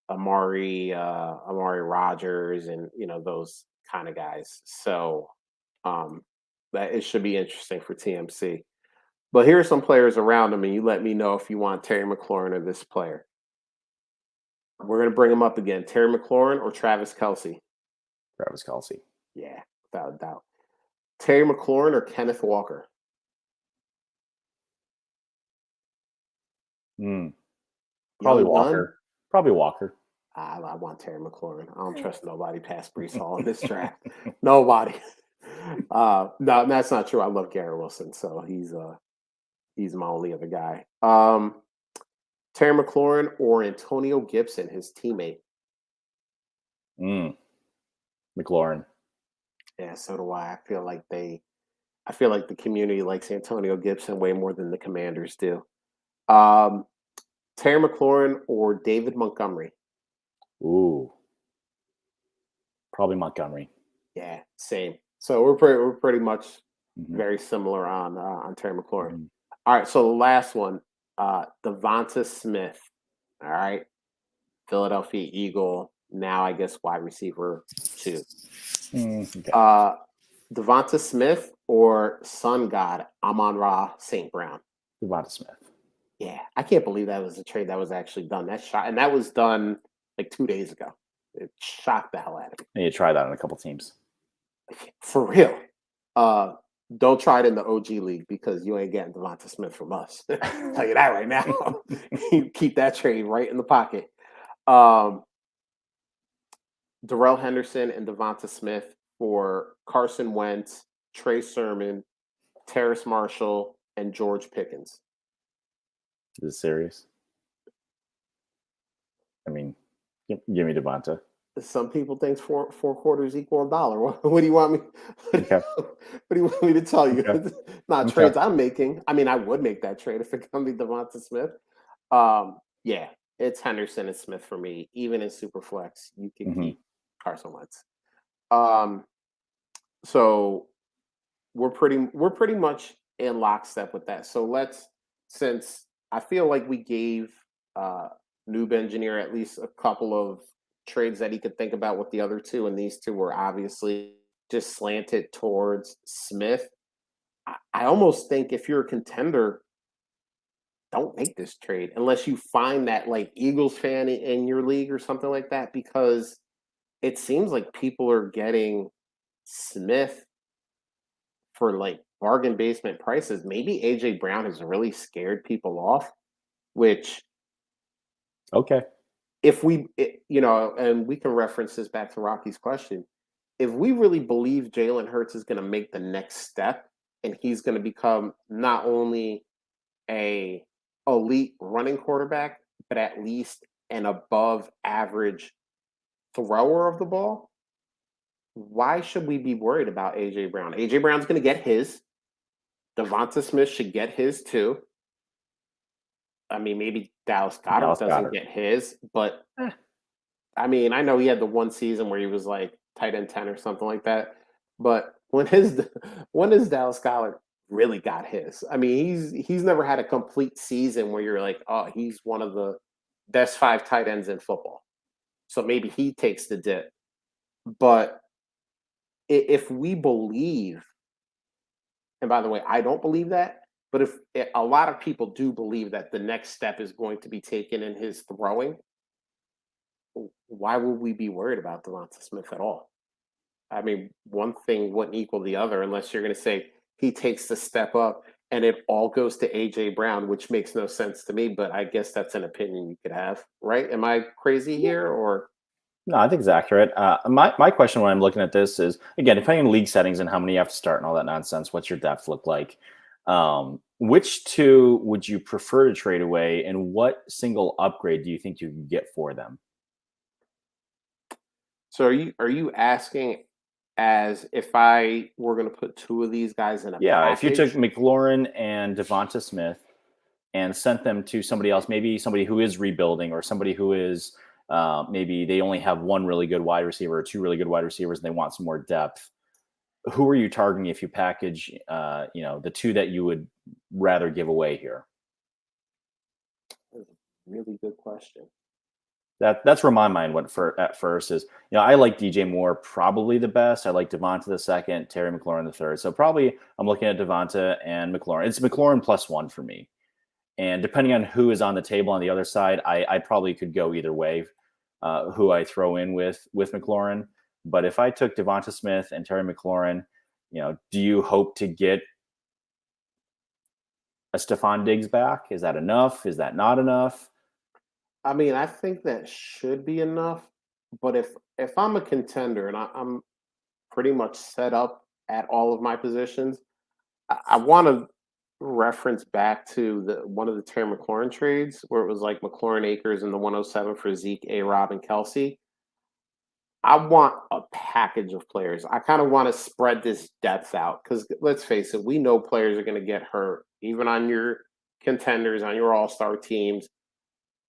Amari Rogers and those kind of guys. So that it should be interesting for TMC. But here are some players around him, and you let me know if you want Terry McLaurin or this player. We're going to bring him up again. Terry McLaurin or Travis Kelce? Travis Kelce. Yeah, without a doubt. Terry McLaurin or Kenneth Walker? Probably Walker. Probably Walker. I want Terry McLaurin. I don't trust nobody past Breece Hall in this draft. Nobody. No, that's not true. I love Garrett Wilson, so he's my only other guy. Terry McLaurin or Antonio Gibson, his teammate? McLaurin. Yeah, so do I. I feel like the community likes Antonio Gibson way more than the Commanders do. Terry McLaurin or David Montgomery? Ooh. Probably Montgomery. Yeah, same. So we're pretty much very similar on Terry McLaurin. All right, so the last one, Devonta Smith. All right, Philadelphia Eagle. Now I guess wide receiver 2. Okay. Devonta Smith or Sun God Amon-Ra St. Brown? Devonta Smith. Yeah, I can't believe that was a trade that was actually done. And that was done like 2 days ago. It shocked the hell out of me. And you try that on a couple teams. For real. Don't try it in the OG league because you ain't getting Devonta Smith from us. I'll tell you that right now. Keep that trade right in the pocket. Darrell Henderson and Devonta Smith for Carson Wentz, Trey Sermon, Terrace Marshall, and George Pickens. Is it serious? I mean, give me Devonta. some people think four quarters equal a dollar. What do you want me? Okay. What do you want me to tell you? Okay. Not Okay. trades I'm making. I mean, I would make that trade if it comes to Devonta Smith. Yeah, it's Henderson and Smith for me. Even in Superflex, you can Hmm. keep Carson Wentz. Um, so we're pretty much in lockstep with that. So since I feel like we gave uh Noob Engineer at least a couple of trades that he could think about with the other two, and these two were obviously just slanted towards Smith. I almost think if you're a contender, don't make this trade unless you find that like Eagles fan in your league or something like that, because it seems like people are getting Smith for like bargain basement prices. Maybe AJ Brown has really scared people off, which Okay. if and we can reference this back to Rocky's question. If we really believe Jalen Hurts is going to make the next step and he's going to become not only a elite running quarterback, but at least an above average thrower of the ball, why should we be worried about AJ Brown? AJ Brown's going to get his. Devonta Smith should get his too. I mean, maybe Dallas Goedert Dallas doesn't Goedert. get his, but Eh. I mean, I know he had the one season where he was like tight end 10 or something like that. But when has Dallas Goedert really got his? I mean, he's never had a complete season where you're like, oh, he's one of the best 5 tight ends in football. So maybe he takes the dip. But if we believe, and by the way, I don't believe that, but if a lot of people do believe that the next step is going to be taken in his throwing, why would we be worried about Devonta Smith at all? I mean, one thing wouldn't equal the other unless you're going to say he takes the step up and it all goes to AJ Brown, which makes no sense to me, but I guess that's an opinion you could have, right? Am I crazy here or No, I think it's accurate. My question when I'm looking at this is, again, depending on league settings and how many you have to start and all that nonsense, what's your depth look like? Which two would you prefer to trade away, and what single upgrade do you think you can get for them? so are you asking as if I were going to put two of these guys in a Yeah, if you took package? McLaurin and Devonta Smith and sent them to somebody else, maybe somebody who is rebuilding or somebody who is maybe they only have one really good wide receiver or two really good wide receivers and they want some more depth. Who are you targeting if you package, the two that you would rather give away here? That's a really good question. That's where my mind went for at first is, I like DJ Moore probably the best. I like Devonta the second, Terry McLaurin the third. So probably I'm looking at Devonta and McLaurin. It's McLaurin +1 for me. And depending on who is on the table on the other side, I probably could go either way, who I throw in with McLaurin. But if I took Devonta Smith and Terry McLaurin, do you hope to get a Stephon Diggs back? Is that enough? Is that not enough? I mean, I think that should be enough, but if I'm a contender and I'm pretty much set up at all of my positions, I want to reference back to the one of the Terry McLaurin trades where it was like McLaurin Acres and the 107 for Zeke, A Rob, and Kelsey. I want a package of players. I kind of want to spread this depth out because let's face it, we know players are going to get hurt, even on your contenders, on your all-star teams.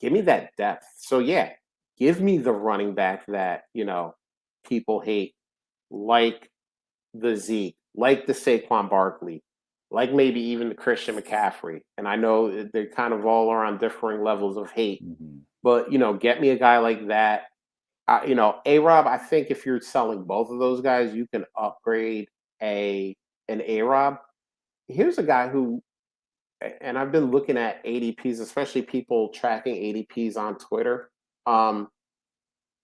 Give me that depth. So yeah, give me the running back that, people hate, like the Zeke, like the Saquon Barkley, like maybe even the Christian McCaffrey. And I know they kind of all are on differing levels of hate, Mhm. but get me a guy like that. A Rob. I think if you're selling both of those guys, you can upgrade an A Rob. Here's a guy who, and I've been looking at ADPs, especially people tracking ADPs on Twitter. Um,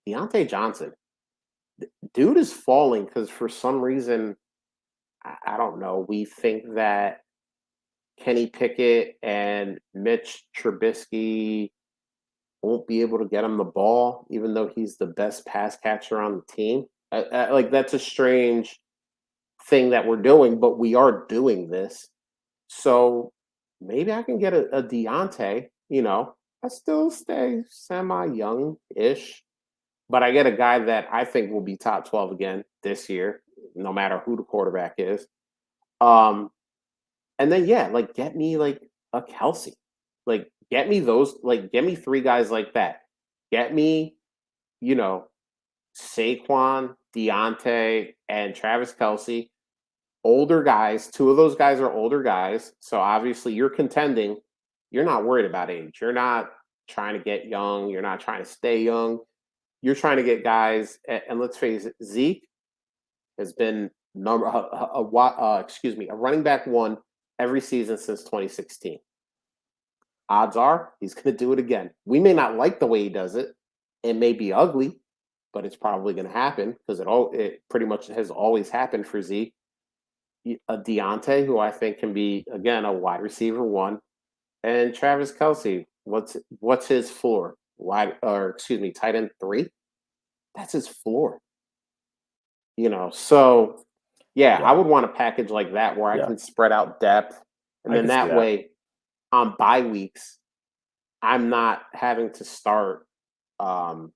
Deontay Johnson, dude is falling because for some reason, I don't know. We think that Kenny Pickett and Mitch Trubisky won't be able to get him the ball, even though he's the best pass catcher on the team. Like that's a strange thing that we're doing, but we are doing this. So maybe I can get a Deontay. I still stay semi young ish, but I get a guy that I think will be top 12 again this year, no matter who the quarterback is. Um, and then yeah, like get me like a Kelsey. Like get me those, like get me three guys like that. Get me, you know, Saquon, Deontay, and Travis Kelsey. Older guys. Two of those guys are older guys. So obviously you're contending. You're not worried about age. You're not trying to get young. You're not trying to stay young. You're trying to get guys, and let's face it, Zeke has been a running back one every season since 2016. Odds are he's going to do it again. We may not like the way he does it. It may be ugly, but it's probably going to happen because it pretty much has always happened for Zeke. A Deontay, who I think can be again a wide receiver one, and Travis Kelsey. What's his floor? Tight end 3. That's his floor. So yeah, I would want a package like that where I can spread out depth, and then that way, on bye weeks, I'm not having to start. I'm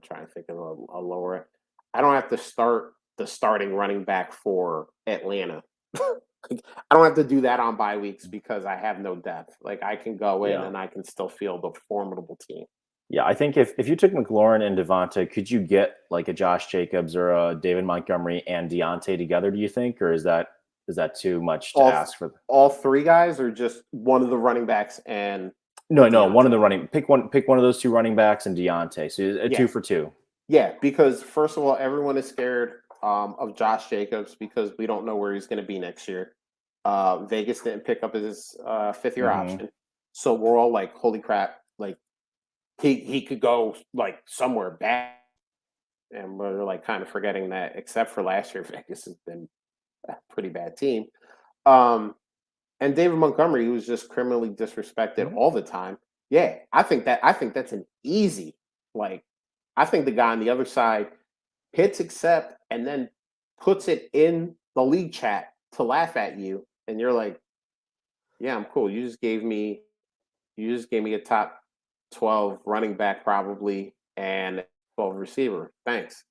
trying to think of a lower. I don't have to start the starting running back for Atlanta. I don't have to do that on bye weeks because I have no depth. Like I can go in and I can still field a formidable team. Yeah, I think if you took McLaurin and Devonta, could you get like a Josh Jacobs or a David Montgomery and Deontay together, do you think? Or is that too much to ask for? All three guys or just one of the running backs and No, one of the running pick one of those two running backs and Deontay. So a 2 for 2. Yeah, because first of all, everyone is scared of Josh Jacobs because we don't know where he's going to be next year. Vegas didn't pick up his 5th-year option. So we're all like, holy crap, like he could go like somewhere bad. And we're like kind of forgetting that except for last year, Vegas has been a pretty bad team. And David Montgomery, who's just criminally disrespected all the time. Yeah, I think that's an easy, like, I think the guy on the other side hits accept and then puts it in the league chat to laugh at you. And you're like, yeah, I'm cool. You just gave me a top 12 running back probably and 12 receiver. Thanks.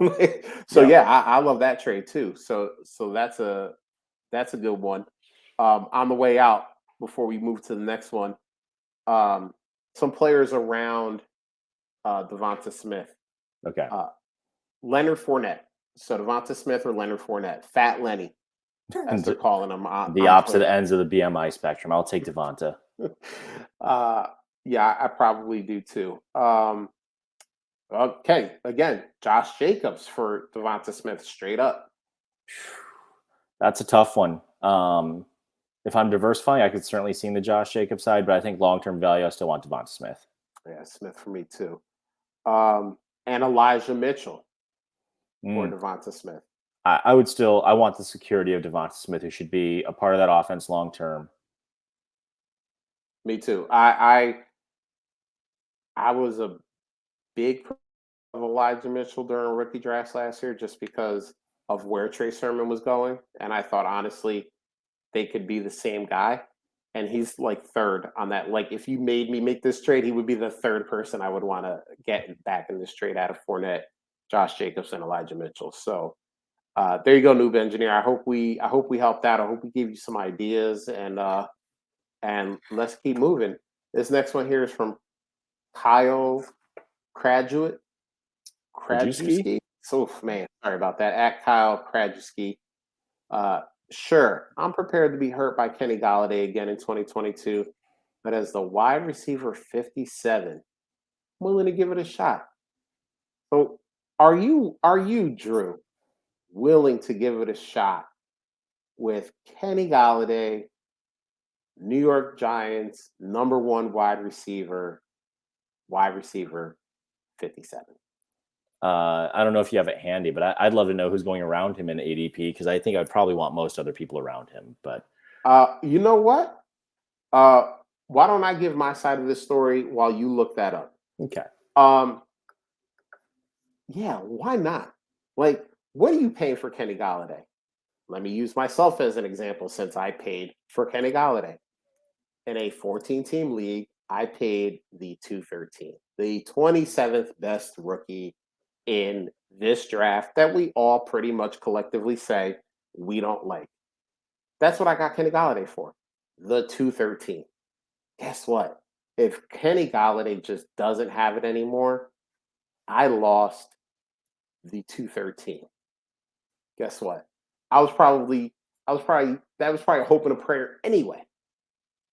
I love that trade too. So that's a good one. On the way out, before we move to the next one, some players around Devonta Smith. Okay. Leonard Fournette. So Devonta Smith or Leonard Fournette. Fat Lenny, as they're calling him. The opposite ends of the BMI spectrum. I'll take Devonta. Yeah, I probably do too. Okay, again, Josh Jacobs for Devonta Smith, straight up. That's a tough one. If I'm diversifying, I could certainly see the Josh Jacobs side, but I think long-term value, I still want Devonta Smith. Yeah, Smith for me too. And Elijah Mitchell for Devonta Smith. I want the security of Devonta Smith, who should be a part of that offense long-term. Me too. I was a big fan of Elijah Mitchell during rookie drafts last year just because of where Trey Sermon was going. And I thought, honestly, they could be the same guy. And he's like third on that. Like, if you made me make this trade, he would be the third person I would want to get back in this trade out of Fournette, Josh Jacobs, and Elijah Mitchell. So there you go, Noob Engineer. I hope we helped out. I hope we gave you some ideas, and let's keep moving. This next one here is from Kyle Krajewski. So, man, sorry about that. At Kyle Krajewski. Sure, I'm prepared to be hurt by Kenny Galladay again in 2022, but as the wide receiver 57, I'm willing to give it a shot. So, are you, Drew, willing to give it a shot with Kenny Galladay, New York Giants #1 wide receiver 57? I don't know if you have it handy, but I'd love to know who's going around him in ADP because I think I'd probably want most other people around him. But you know what? Why don't I give my side of the story while you look that up? Okay. Yeah, why not? Like, what are you paying for Kenny Galladay? Let me use myself as an example since I paid for Kenny Galladay. In a 14-team league, I paid the 213, the 27th best rookie in this draft that we all pretty much collectively say we don't like. That's what I got Kenny Galladay for, the 213. Guess what? If Kenny Galladay just doesn't have it anymore, I lost the 213. Guess what? That was probably hope and a prayer anyway.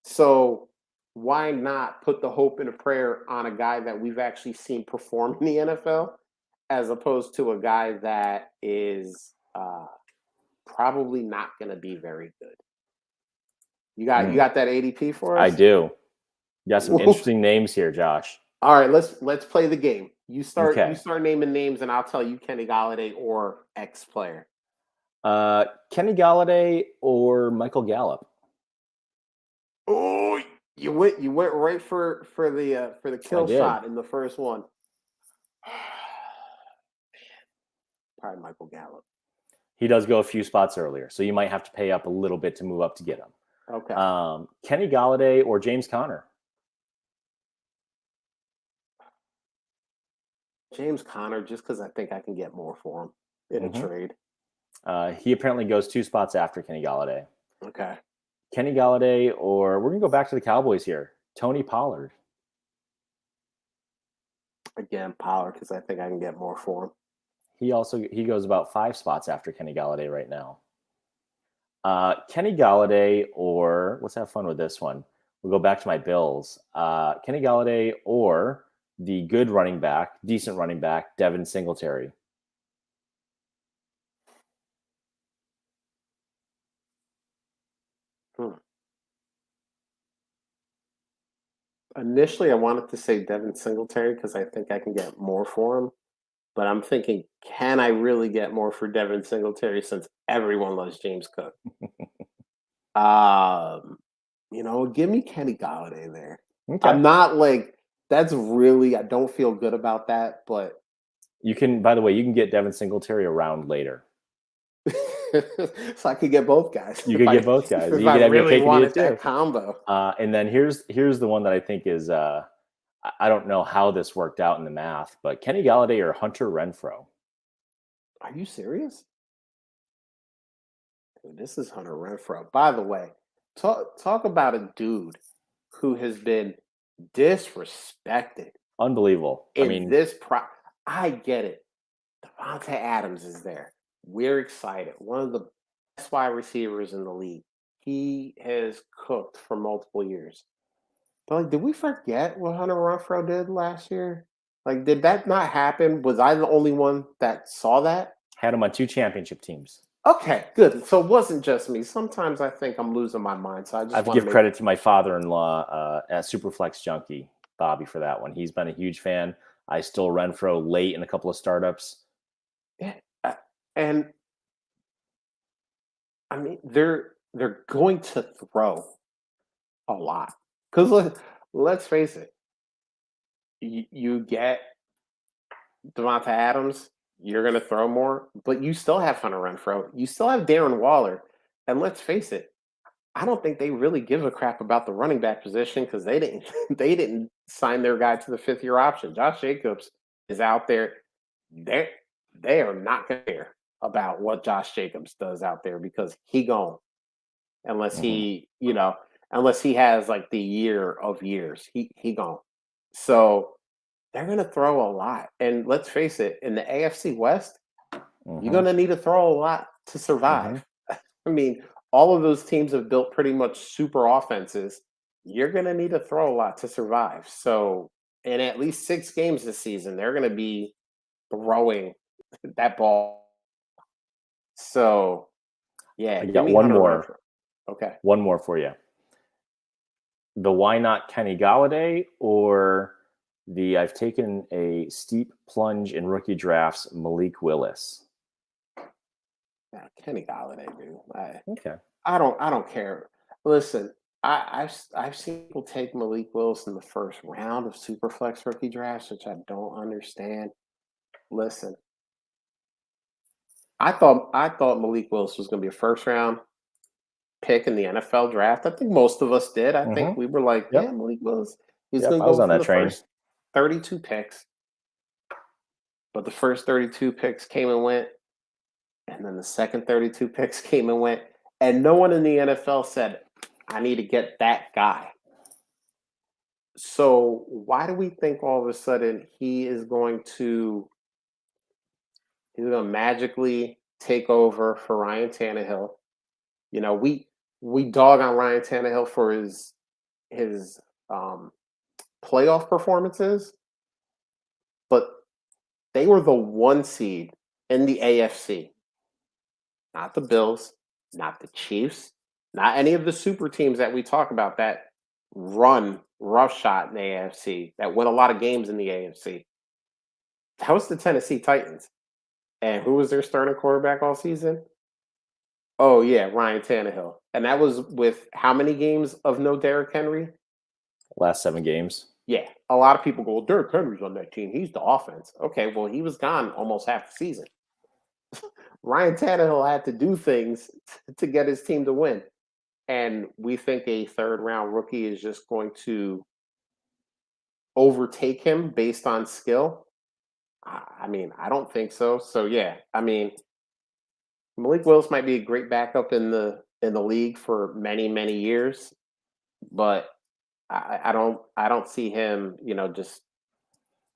So why not put the hope and a prayer on a guy that we've actually seen perform in the NFL, as opposed to a guy that is probably not going to be very good. You got that ADP for us? I do. You got some interesting names here, Josh. All right, let's play the game. You start naming names, and I'll tell you Kenny Galladay or X player. Kenny Galladay or Michael Gallup. Oh, you went right for the kill shot in the first one. Probably Michael Gallup. He does go a few spots earlier, so you might have to pay up a little bit to move up to get him. Okay. Kenny Galladay or James Conner? James Conner, just because I think I can get more for him in a trade. He apparently goes 2 spots after Kenny Galladay. Okay. Kenny Galladay, or we're going to go back to the Cowboys here. Tony Pollard. Again, Pollard, because I think I can get more for him. He goes about 5 spots after Kenny Galladay right now. Kenny Galladay, or let's have fun with this one. We'll go back to my Bills. Kenny Galladay or the good running back, decent running back, Devin Singletary. Initially, I wanted to say Devin Singletary because I think I can get more for him. But I'm thinking, can I really get more for Devin Singletary since everyone loves James Cook? Give me Kenny Galladay there. Okay. I'm not like, that's really, I don't feel good about that, but. You can, by the way, you can get Devin Singletary around later. So I could get both guys. You could get both guys. If I really wanted that combo. And then here's the one that I think is, I don't know how this worked out in the math, but Kenny Galladay or Hunter Renfro. Are you serious? This is Hunter Renfro. By the way, talk about a dude who has been disrespected. Unbelievable. I get it. Devontae Adams is there. We're excited. One of the best wide receivers in the league. He has cooked for multiple years. But did we forget what Hunter Renfro did last year? Did that not happen? Was I the only one that saw that? Had him on 2 championship teams. Okay, good. So it wasn't just me. Sometimes I think I'm losing my mind. So I have to give credit to my father-in-law at Superflex Junkie, Bobby, for that one. He's been a huge fan. I stole Renfro late in a couple of startups. Yeah, and they're going to throw a lot because let's face it. You get Devontae Adams, you're going to throw more, but you still have Hunter Renfro. You still have Darren Waller. And let's face it, I don't think they really give a crap about the running back position because they didn't sign their guy to the 5th-year option. Josh Jacobs is out there. They are not going to care about what Josh Jacobs does out there because he gone. Unless he has the year of years. He gone. So they're going to throw a lot. And let's face it, in the AFC West, you're going to need to throw a lot to survive. All of those teams have built pretty much super offenses. You're going to need to throw a lot to survive. So in at least 6 games this season, they're going to be throwing that ball. So, yeah. I got one more. Okay. One more for you. The why not Kenny Galladay or I've taken a steep plunge in rookie drafts, Malik Willis. Yeah, Kenny Galladay, dude. Okay. I don't care. Listen, I've seen people take Malik Willis in the first round of Superflex rookie drafts, which I don't understand. Listen, I thought Malik Willis was going to be a first round pick in the NFL draft. I think most of us did. I think we were like, yeah, Malik Willis. He's Yep, going to I was go on for that the train. first 32 picks. But the first 32 picks came and went. And then the second 32 picks came and went. And no one in the NFL said, I need to get that guy. So why do we think all of a sudden he's going to magically take over for Ryan Tannehill? You know, we dog on Ryan Tannehill for his playoff performances, but they were the 1 seed in the AFC. Not the Bills, not the Chiefs, not any of the super teams that we talk about that run roughshod in the AFC, that win a lot of games in the AFC. That was the Tennessee Titans. And who was their starting quarterback all season? Oh, yeah, Ryan Tannehill. And that was with how many games of no Derrick Henry? Last 7 games. Yeah, a lot of people go, well, Derrick Henry's on that team. He's the offense. Okay, well, he was gone almost half the season. Ryan Tannehill had to do things to get his team to win. And we think a third-round rookie is just going to overtake him based on skill. I mean, I don't think so. So, yeah, I mean, Malik Willis might be a great backup in the league for many, many years, but I don't see him, just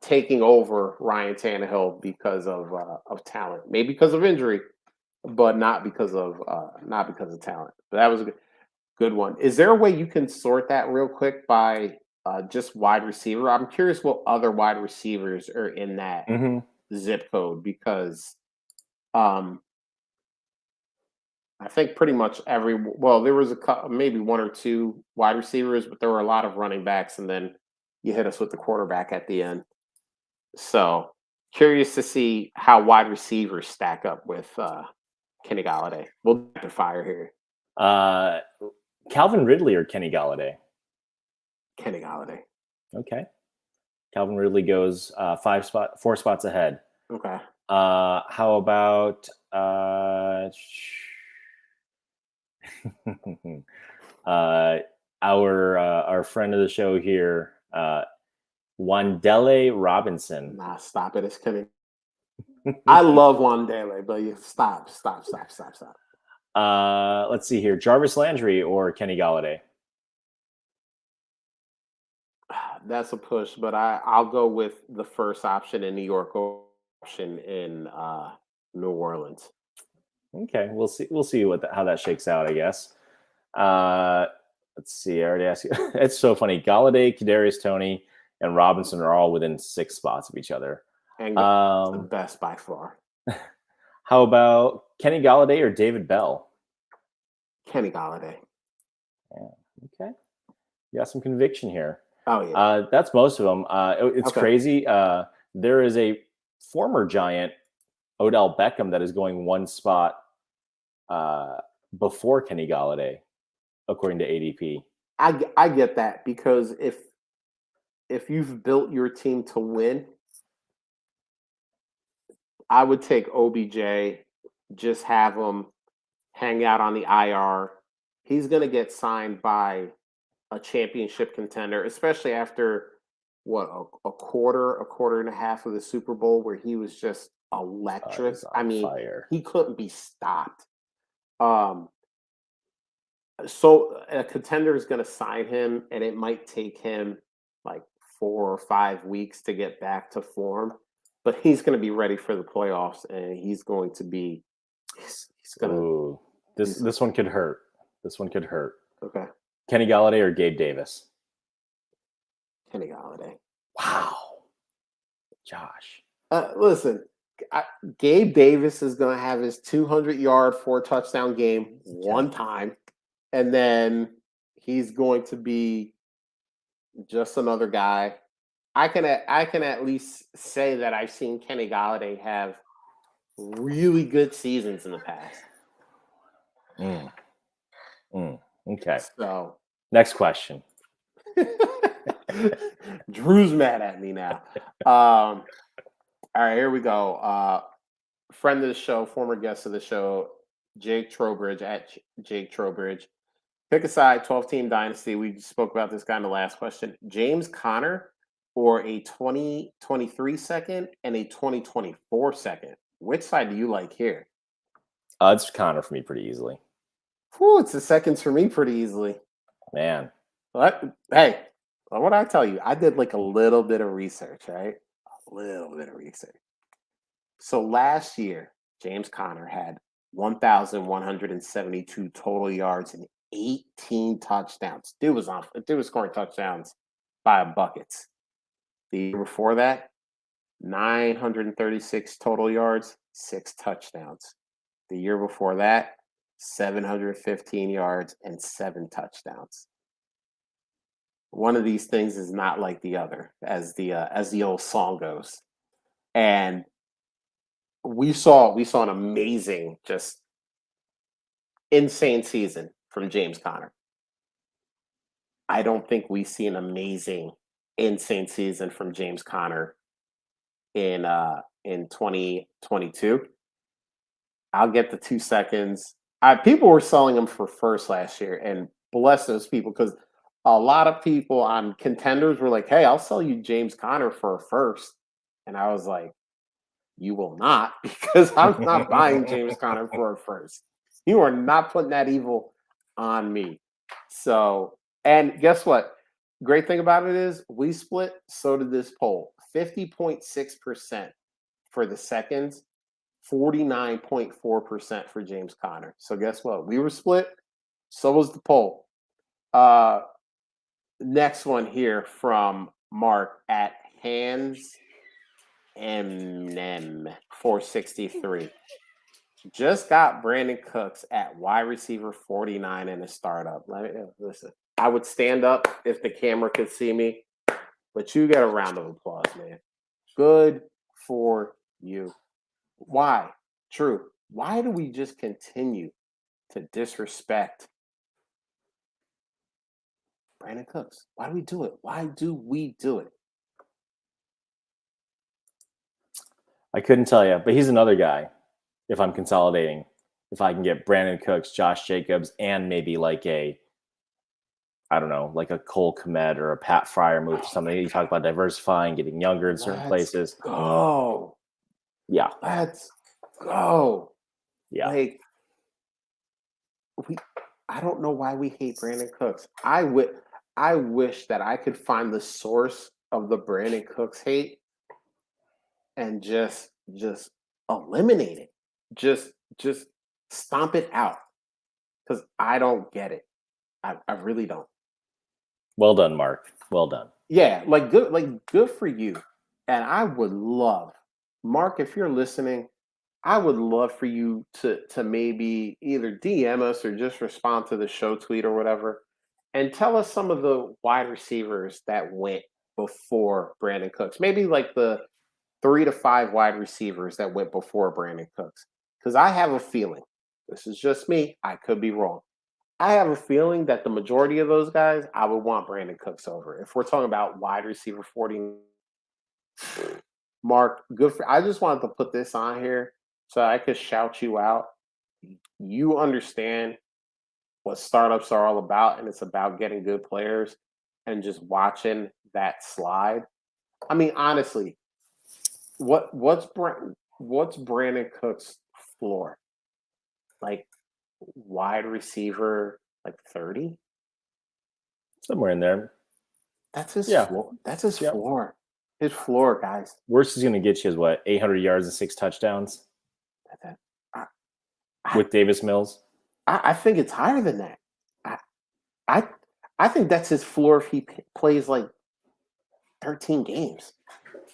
taking over Ryan Tannehill because of talent. Maybe because of injury, but not because of talent. But that was a good one. Is there a way you can sort that real quick by just wide receiver? I'm curious what other wide receivers are in that zip code because I think pretty much there was maybe 1 or 2 wide receivers, but there were a lot of running backs, and then you hit us with the quarterback at the end. So curious to see how wide receivers stack up with Kenny Galladay. We'll get the fire here. Calvin Ridley or Kenny Galladay? Kenny Galladay. Okay. Calvin Ridley goes 4 spots ahead. Okay. How about our friend of the show here, Wandale Robinson? Nah, stop it. It's Kenny. I love Wandale, but you stop. Let's see here. Jarvis Landry or Kenny Galladay? That's a push, but I'll go with the first option in New York, option in New Orleans. Okay, we'll see how that shakes out, I guess. Let's see. I already asked you. It's so funny. Galladay, Kadarius Toney, and Robinson are all within 6 spots of each other. And the best by far. How about Kenny Galladay or David Bell? Kenny Galladay. Yeah. Okay. You got some conviction here. Oh, yeah. That's most of them. It's crazy. There is a former Giant, Odell Beckham, that is going 1 spot before Kenny Galladay, according to ADP. I get that because if you've built your team to win, I would take OBJ, just have him hang out on the IR. He's going to get signed by a championship contender, especially after a quarter and a half of the Super Bowl where he was just electric. I mean, fire. He couldn't be stopped. So a contender is going to sign him, and it might take him like 4 or 5 weeks to get back to form, but he's going to be ready for the playoffs, and he's going to be. He's going to. This one could hurt. This one could hurt. Okay. Kenny Galladay or Gabe Davis? Kenny Galladay. Wow. Josh. Listen, Gabe Davis is going to have his 200-yard, 4-touchdown game one time, and then he's going to be just another guy. I can at least say that I've seen Kenny Galladay have really good seasons in the past. Okay. So next question. Drew's mad at me now. All right, here we go. Friend of the show, former guest of the show, Jake Trowbridge at Jake Trowbridge. Pick a side, 12-team dynasty. We spoke about this guy in the last question. James Conner or a 2023 second and a 2024 second. Which side do you like here? It's Connor for me pretty easily. Whew, it's the seconds for me pretty easily. Man. Hey, what I tell you, I did like a little bit of research, right? A little bit of research. So last year, James Conner had 1,172 total yards and 18 touchdowns. Dude was scoring touchdowns by buckets. The year before that, 936 total yards, 6 touchdowns. The year before that, 715 yards and 7 touchdowns. One of these things is not like the other, as the old song goes. And we saw an amazing, just insane season from James Conner. I don't think we see an amazing, insane season from James Conner in 2022. I'll get the 2 seconds. People were selling him for first last year, and bless those people, because a lot of people on contenders were like, "Hey, I'll sell you James Conner for a first," and I was like, "You will not, because I'm not buying James Conner for a first. You are not putting that evil on me." So, and guess what? Great thing about it is we split. So did this poll. 50.6% for the seconds, 49.4% for James Conner. So guess what? We were split. So was the poll. Next one here from Mark at Hands MM 463. Just got Brandon Cooks at wide receiver 49 in a startup. Listen, I would stand up if the camera could see me, but you get a round of applause, man. Good for you. Why? True. Why do we just continue to disrespect Brandon Cooks? Why do we do it? Why do we do it? I couldn't tell you, but he's another guy. If I'm consolidating, if I can get Brandon Cooks, Josh Jacobs, and maybe like a Cole Kmet or a Pat Fryer move to something. You talk about diversifying, getting younger in certain places. Go. Yeah. Let's go. Yeah. Like, I don't know why we hate Brandon Cooks. I wish that I could find the source of the Brandon Cooks hate and just eliminate it. Just stomp it out. Because I don't get it. I really don't. Well done, Mark. Well done. Yeah, good for you. And I would love, Mark, if you're listening, I would love for you to maybe either DM us or just respond to the show tweet or whatever, and tell us some of the wide receivers that went before Brandon Cooks. Maybe like the 3 to 5 wide receivers that went before Brandon Cooks. Because I have a feeling, this is just me, I could be wrong. I have a feeling that the majority of those guys, I would want Brandon Cooks over. If we're talking about wide receiver 40, Mark, I just wanted to put this on here so I could shout you out. You understand what startups are all about, and it's about getting good players and just watching that slide. I mean, honestly, what's Brandon Cooks' floor? Like wide receiver, like 30? Somewhere in there. That's his floor. That's his floor. His floor, guys. Worst is going to get you is what, 800 yards and 6 touchdowns? With Davis Mills? I think it's higher than that. I think that's his floor if he plays like 13 games.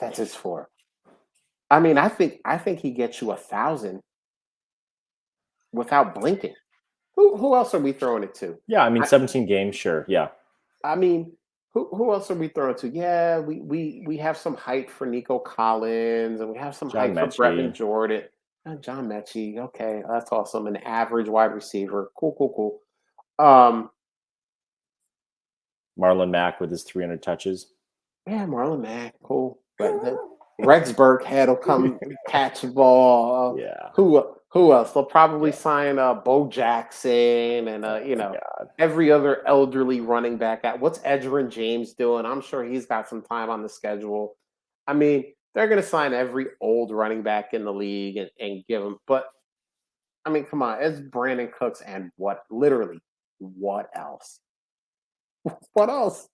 That's his floor. I mean, I think he gets you 1,000 without blinking. Who else are we throwing it to? Yeah, I mean, 17 games, sure. Yeah. I mean, who else are we throwing to? Yeah, we have some hype for Nico Collins, and we have some hype for Bretman Jordan. John Mechie, okay, that's awesome. An average wide receiver. Cool. Marlon Mack with his 300 touches. Yeah, Marlon Mack, cool. Rex Burkhead will come catch the ball. Yeah. Who else? They'll probably sign Bo Jackson and God. every other elderly running back. What's Edgerrin James doing? I'm sure he's got some time on the schedule. I mean, they're going to sign every old running back in the league and give them. But I mean, come on, it's Brandon Cooks and what? Literally, what else? What else?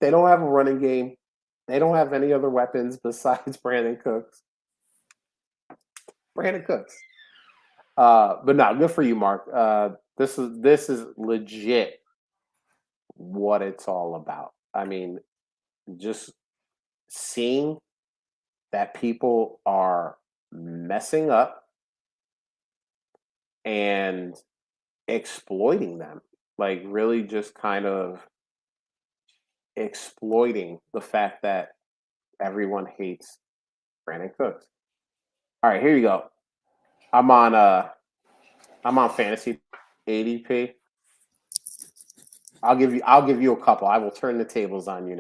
They don't have a running game. They don't have any other weapons besides Brandon Cooks. Brandon Cooks. But no, good for you, Mark. This is legit what it's all about. I mean, just seeing that people are messing up and exploiting them, like really just kind of exploiting the fact that everyone hates Brandon Cooks. All right, here you go. I'm on fantasy ADP. I'll give you a couple. I will turn the tables on you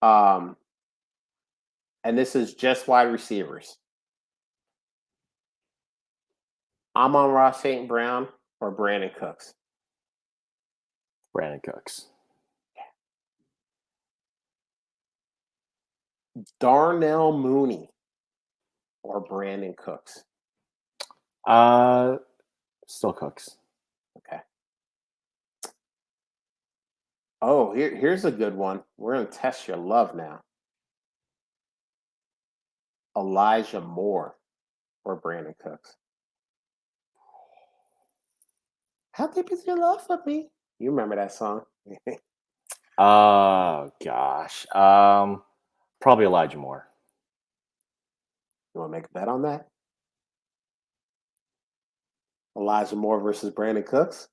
now. And this is just wide receivers. I'm on Ross St. Brown or Brandon Cooks. Brandon Cooks. Darnell Mooney or Brandon Cooks. Still Cooks. Okay. Oh, here's a good one. We're gonna test your love now. Elijah Moore or Brandon Cooks. How deep is your love for me? You remember that song? Oh gosh. Probably Elijah Moore. You want to make a bet on that? Elijah Moore versus Brandon Cooks?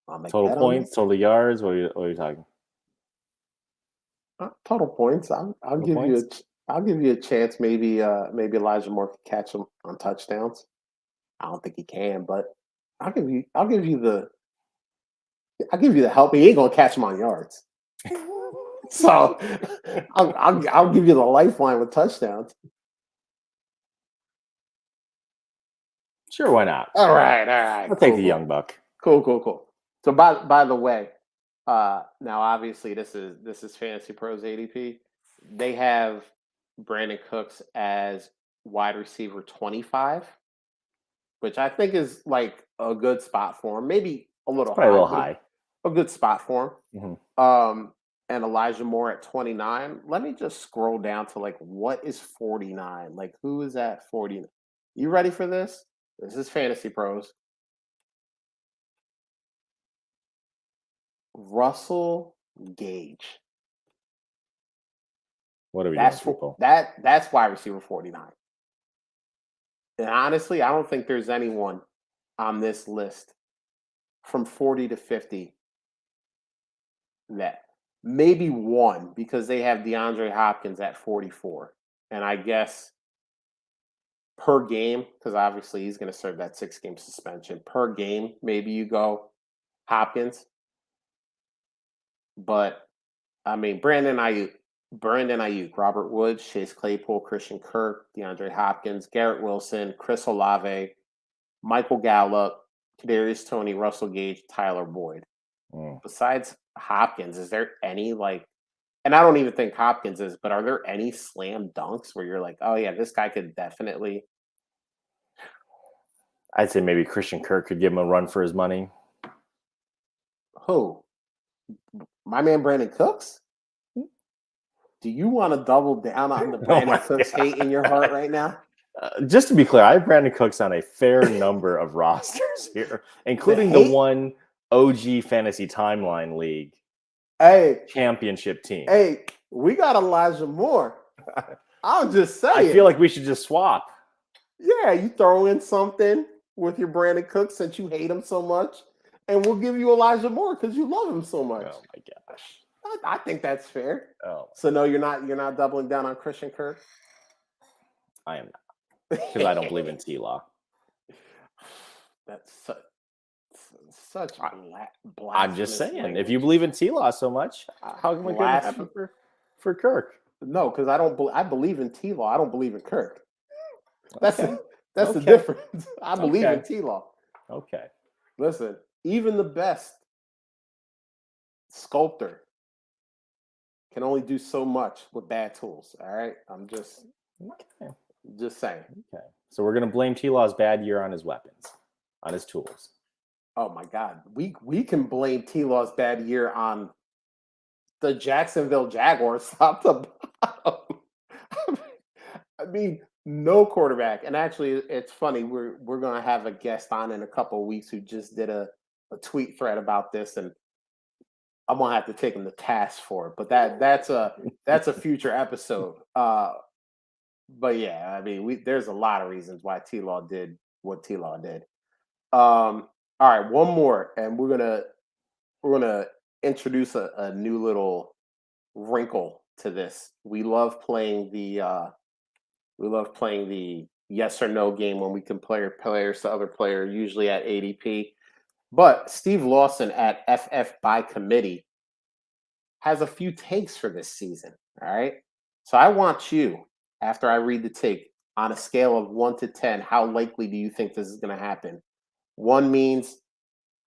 I'll make a Total bet points, total yards. What are you talking? Total points. I'll give you a chance. Maybe Elijah Moore could catch him on touchdowns. I don't think he can, but I'll give you the help. He ain't gonna catch him on yards. So I'll give you the lifeline with touchdowns. Sure, why not? All right. I'll take the young buck. Cool. So by the way, now obviously this is Fantasy Pros ADP. They have Brandon Cooks as wide receiver 25, which I think is like a good spot for him. Maybe a little Probably a little high. A good spot for him. Mm-hmm. And Elijah Moore at 29. Let me just scroll down to like what is 49? Like who is at 40? You ready for this? This is Fantasy Pros. Russell Gage. What are we doing, people? That's wide receiver 49. And honestly, I don't think there's anyone on this list from 40 to 50 that maybe one, because they have DeAndre Hopkins at 44. And I guess per game, because obviously he's going to serve that 6-game suspension. Per game, maybe you go Hopkins. But, I mean, Brandon Ayuk, Robert Woods, Chase Claypool, Christian Kirk, DeAndre Hopkins, Garrett Wilson, Chris Olavey, Michael Gallup, Kadarius Toney, Russell Gage, Tyler Boyd. Besides Hopkins, is there any and I don't even think Hopkins is, but are there any slam dunks where you're like, oh yeah, this guy could definitely? I'd say maybe Christian Kirk could give him a run for his money. Who? My man Brandon Cooks? Do you want to double down on the Brandon Cooks hate in your heart right now? Just to be clear, I have Brandon Cooks on a fair number of rosters here, including the one OG Fantasy Timeline League championship team. Hey, we got Elijah Moore. I'll just say I feel like we should just swap. Yeah, you throw in something with your Brandon Cooks since you hate him so much, and we'll give you Elijah Moore because you love him so much. Oh my gosh. I think that's fair. Oh. So no, you're not doubling down on Christian Kirk? I am not. Because I don't believe in T-Law. That's such I'm just saying, language. If you believe in T-Law so much, how come we couldn't happen for Kirk? No, because I believe in T-Law. I don't believe in Kirk. That's That's the Okay. difference. I believe in Okay. T-Law. Okay. Listen, even the best sculptor can only do so much with bad tools. All right, I'm just saying. Okay. So we're gonna blame T-Law's bad year on his weapons, on his tools. Oh my God, we can blame T-Law's bad year on the Jacksonville Jaguars top to bottom. I mean, no quarterback. And actually, it's funny. We're gonna have a guest on in a couple of weeks who just did a tweet thread about this, and I'm gonna have to take him to task for it. But that's a future episode. But yeah, I mean, there's a lot of reasons why T-Law did what T-Law did. All right, one more, and we're gonna introduce a new little wrinkle to this. We love playing the yes or no game when we compare players to other players, usually at ADP. But Steve Lawson at FF by committee has a few takes for this season. All right. So I want you, after I read the take, on a scale of 1 to 10, how likely do you think this is going to happen? 1 means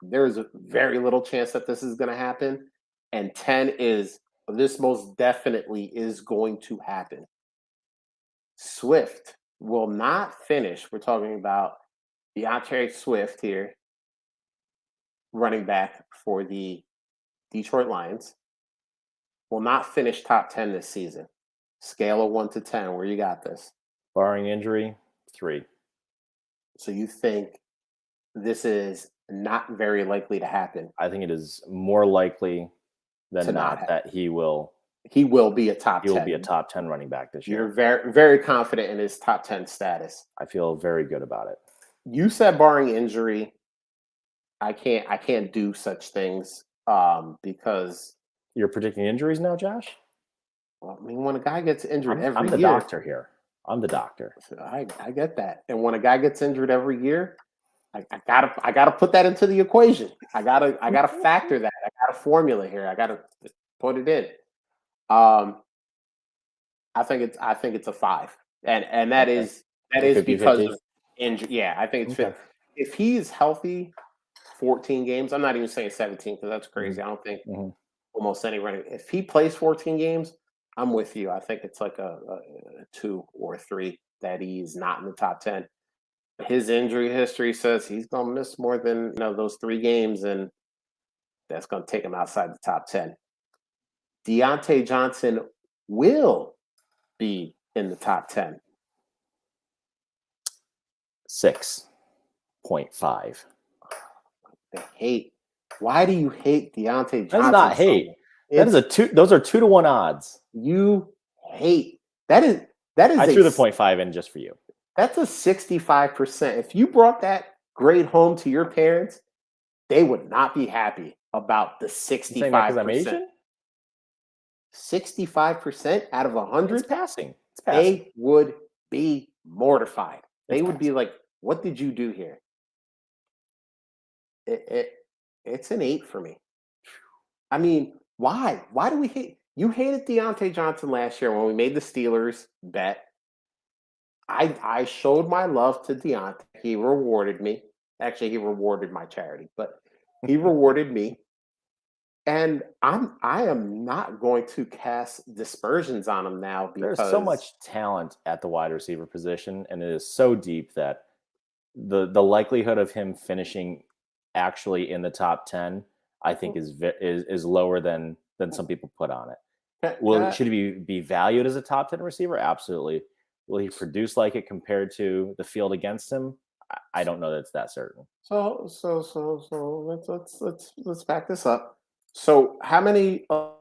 there's a very little chance that this is going to happen. And 10 is this most definitely is going to happen. Swift will not finish. We're talking about Deontay Swift here, running back for the Detroit Lions, will not finish top 10 this season. Scale of 1 to 10, where you got this? Barring injury, 3. So you think this is not very likely to happen? I think it is more likely than To not that he will be a top 10. He will be a top 10 running back this year. You're very, very confident in his top 10 status. I feel very good about it. You said barring injury. I can't do such things because you're predicting injuries now, Josh? Well, I mean, when a guy gets injured every year, I'm the doctor here. I'm the doctor. I get that. And when a guy gets injured every year, I gotta put that into the equation. I gotta factor that. I got a formula here. I gotta put it in. I think it's a 5, and that is because of injury. Yeah, I think it's fit. If he's healthy, 14 games. I'm not even saying 17 because that's crazy. I don't think almost any running. If he plays 14 games, I'm with you. I think it's like a 2 or 3 that he's not in the top 10. His injury history says he's gonna miss more than those 3 games, and that's gonna take him outside the top 10. Deontay Johnson will be in the top 10. 6.5. The hate. Why do you hate Deontay Johnson? That's not hate. That is a 2. Those are 2 to 1 odds. You hate. That is. I threw the 0.5 in just for you. That's a 65%. If you brought that grade home to your parents, they would not be happy about the 65%. Because I'm Asian? 65% out of 100? It's passing. They would be mortified. They would be like, what did you do here? It's an 8 for me. I mean, why? Why do we hate? You hated Deontay Johnson last year when we made the Steelers bet. I showed my love to Deontay. He rewarded me. Actually, he rewarded my charity, but he rewarded me. And I am not going to cast dispersions on him now because there's so much talent at the wide receiver position, and it is so deep that the likelihood of him finishing actually in the top 10, I think is lower than some people put on it. Should he be valued as a top 10 receiver? Absolutely. Will he produce like it compared to the field against him? I don't know that it's that certain. So let's back this up. So how many of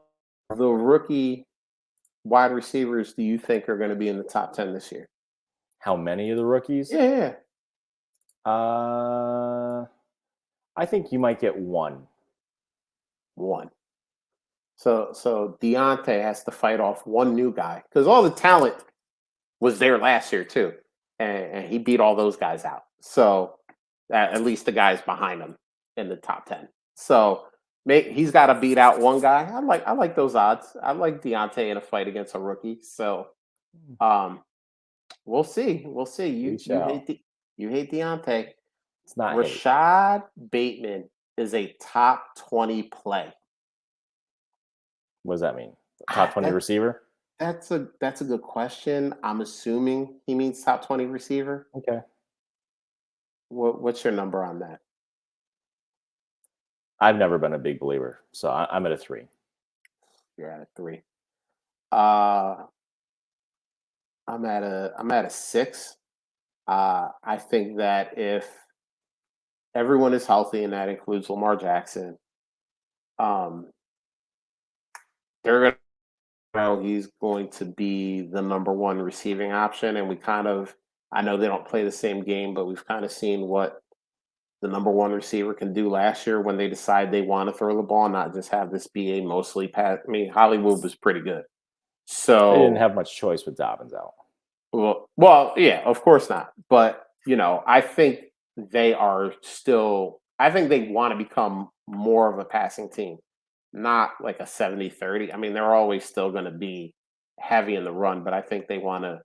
the rookie wide receivers do you think are going to be in the top 10 this year? How many of the rookies? Yeah. I think you might get 1. 1. So Deontay has to fight off 1 new guy because all the talent was there last year too, and he beat all those guys out. So at least the guys behind him in the top 10. So he's got to beat out 1 guy. I like those odds. I like Deontay in a fight against a rookie. So we'll see. You You hate Deontay. It's not hate. Rashad Bateman is a top 20 play. What does that mean? Top 20 receiver? That's a good question. I'm assuming he means top 20 receiver. Okay. What's your number on that? I've never been a big believer, so I'm at a 3. You're at a 3. I'm at a 6. I think that if everyone is healthy, and that includes Lamar Jackson, they're gonna he's going to be the number one receiving option. And I know they don't play the same game, but we've kind of seen what the number one receiver can do last year when they decide they want to throw the ball, not just have this be a mostly pass. I mean, Hollywood was pretty good. So they didn't have much choice with Dobbins out. Well, yeah, of course not. But, I think they are still – I think they want to become more of a passing team, not like a 70-30. I mean, they're always still going to be heavy in the run, but I think they want to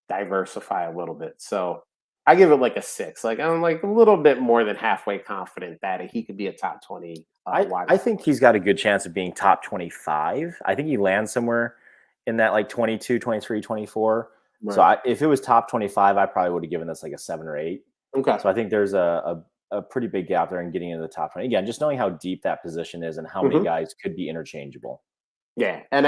diversify a little bit. So I give it like a 6. Like, I'm like a little bit more than halfway confident that he could be a top 20 wide. I think he's got a good chance of being top 25. I think he lands somewhere in that like 22, 23, 24. Right. So if it was top 25, I probably would have given this like a 7 or 8. Okay. So I think there's a pretty big gap there in getting into the top 20. Again, just knowing how deep that position is and how many guys could be interchangeable. Yeah, and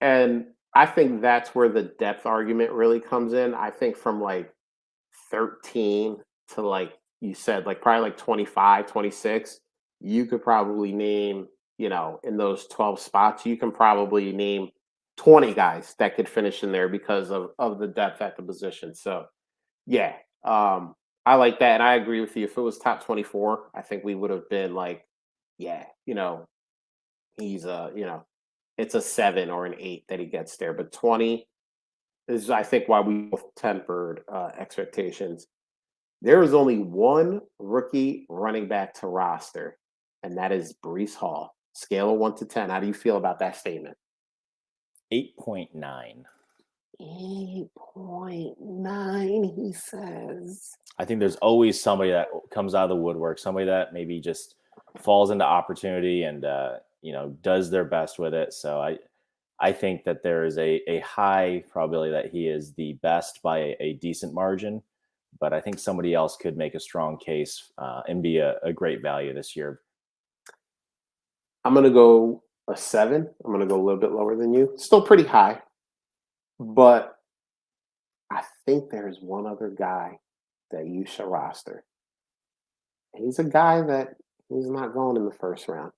and I think that's where the depth argument really comes in. I think from like 13 to like you said, like probably like 25, 26, you could probably name, in those 12 spots, you can probably name 20 guys that could finish in there because of the depth at the position. So, yeah, I like that. And I agree with you. If it was top 24, I think we would have been like, yeah, he's it's a 7 or an 8 that he gets there. But 20 is, I think, why we both tempered expectations. There is only one rookie running back to roster, and that is Breece Hall. Scale of 1 to 10. How do you feel about that statement? 8.9. 8.9, he says. I think there's always somebody that comes out of the woodwork, somebody that maybe just falls into opportunity and does their best with it. So I think that there is a high probability that he is the best by a decent margin, but I think somebody else could make a strong case and be a great value this year. I'm going to go a 7. I'm going to go a little bit lower than you. Still pretty high, but I think there's one other guy that you should roster. He's a guy that he's not going in the first round.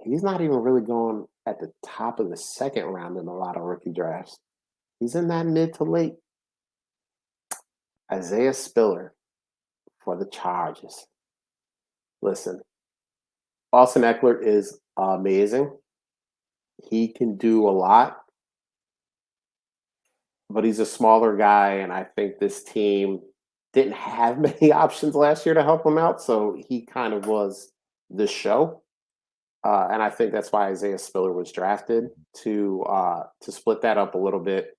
He's not even really going at the top of the second round in a lot of rookie drafts. He's in that mid to late. Isaiah Spiller for the Chargers. Listen, Austin Eckler is amazing. He can do a lot, but he's a smaller guy, and I think this team didn't have many options last year to help him out, so he kind of was the show. And I think that's why Isaiah Spiller was drafted to split that up a little bit,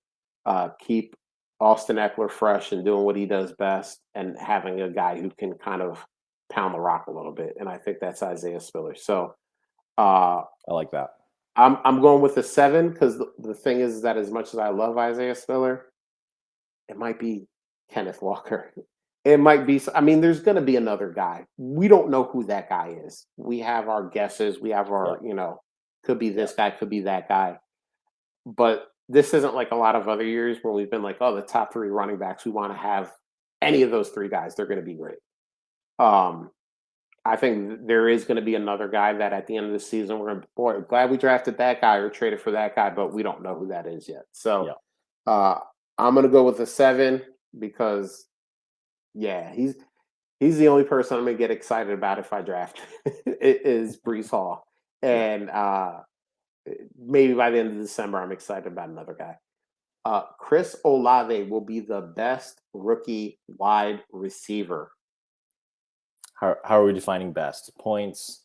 keep Austin Eckler fresh and doing what he does best, and having a guy who can kind of pound the rock a little bit. And I think that's Isaiah Spiller. So I like that. I'm going with a 7 because the thing is that as much as I love Isaiah Spiller, it might be Kenneth Walker. It might be. I mean, there's going to be another guy. We don't know who that guy is. We have our guesses. We have our, could be this guy, could be that guy. But this isn't like a lot of other years when we've been like, oh, the top 3 running backs. We want to have any of those 3 guys. They're going to be great. I think there is going to be another guy that at the end of the season, we're glad we drafted that guy or traded for that guy, but we don't know who that is yet. So I'm going to go with a 7 because, yeah, he's the only person I'm going to get excited about if I draft. It is Breece Hall. And maybe by the end of December, I'm excited about another guy. Chris Olavey will be the best rookie wide receiver. How are we defining best? Points?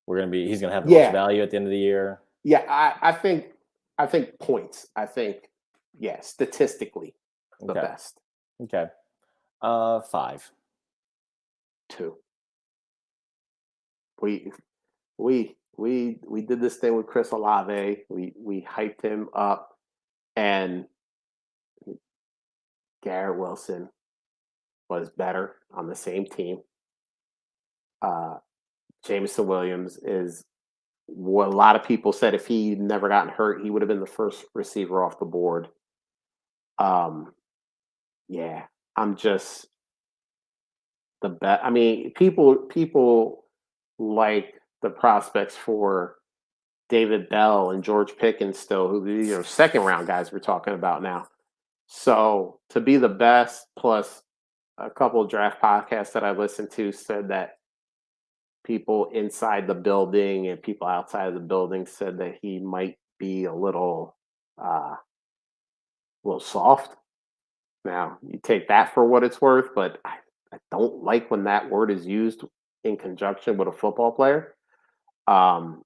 He's gonna have the most value at the end of the year. Yeah, I think points. I think, statistically the best. Okay. 5. 2. We did this thing with Chris Olave. We hyped him up, and Garrett Wilson was better on the same team. Jameson Williams is what a lot of people said if he never gotten hurt, he would have been the first receiver off the board. Yeah, I'm just the best. I mean, people like the prospects for David Bell and George Pickens still, who second round guys we're talking about now. So to be the best, plus a couple of draft podcasts that I listened to said that people inside the building and people outside of the building said that he might be a little soft. Now you take that for what it's worth, but I don't like when that word is used in conjunction with a football player.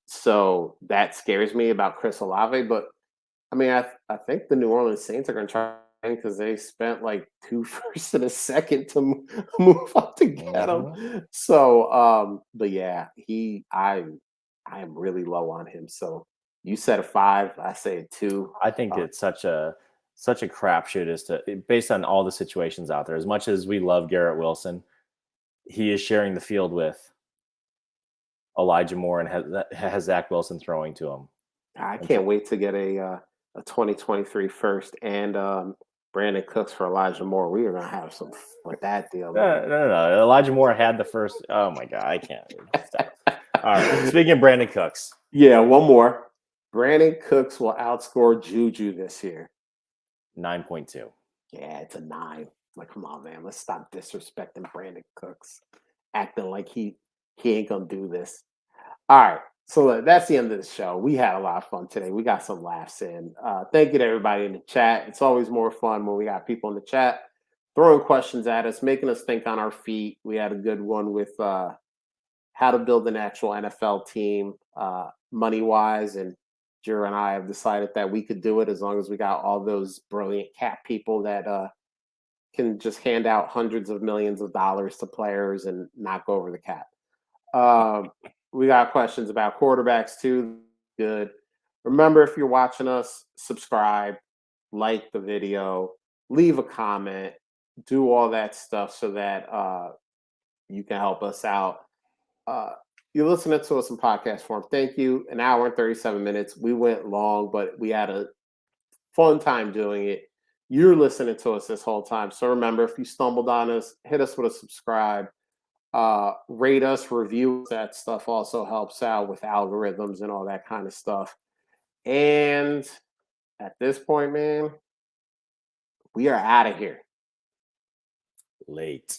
So that scares me about Chris Olave. But I mean, I think the New Orleans Saints are going to try because they spent like 2 firsts and a second to move up to get him. So, but yeah, I am really low on him. So you said a 5, I say a 2. I think it's such a crapshoot as to based on all the situations out there. As much as we love Garrett Wilson, he is sharing the field with Elijah Moore and has Zach Wilson throwing to him. I can't wait to get a 2023 first and Brandon Cooks for Elijah Moore. We are gonna have some fun with that deal. No. Elijah Moore had the first. Oh my god, I can't. Stop. All right. Speaking of Brandon Cooks, yeah, one more. Brandon Cooks will outscore Juju this year. 9.2. Yeah, it's a 9. Like, come on, man. Let's stop disrespecting Brandon Cooks, acting like he ain't gonna do this. All right. So that's the end of the show. We had a lot of fun today. We got some laughs in. Thank you to everybody in the chat. It's always more fun when we got people in the chat throwing questions at us, making us think on our feet. We had a good one with how to build an actual NFL team money-wise. And Jura and I have decided that we could do it as long as we got all those brilliant cap people that can just hand out hundreds of millions of dollars to players and not go over the cap. We got questions about quarterbacks too. Good. Remember, if you're watching us, subscribe, like the video, leave a comment, do all that stuff so that you can help us out. You're listening to us in podcast form. Thank you. 1 hour and 37 minutes. We went long, but we had a fun time doing it. You're listening to us this whole time. So remember, if you stumbled on us, hit us with a subscribe. Rate us, review us. That stuff also helps out with algorithms and all that kind of stuff. And at this point, man, we are out of here. Late.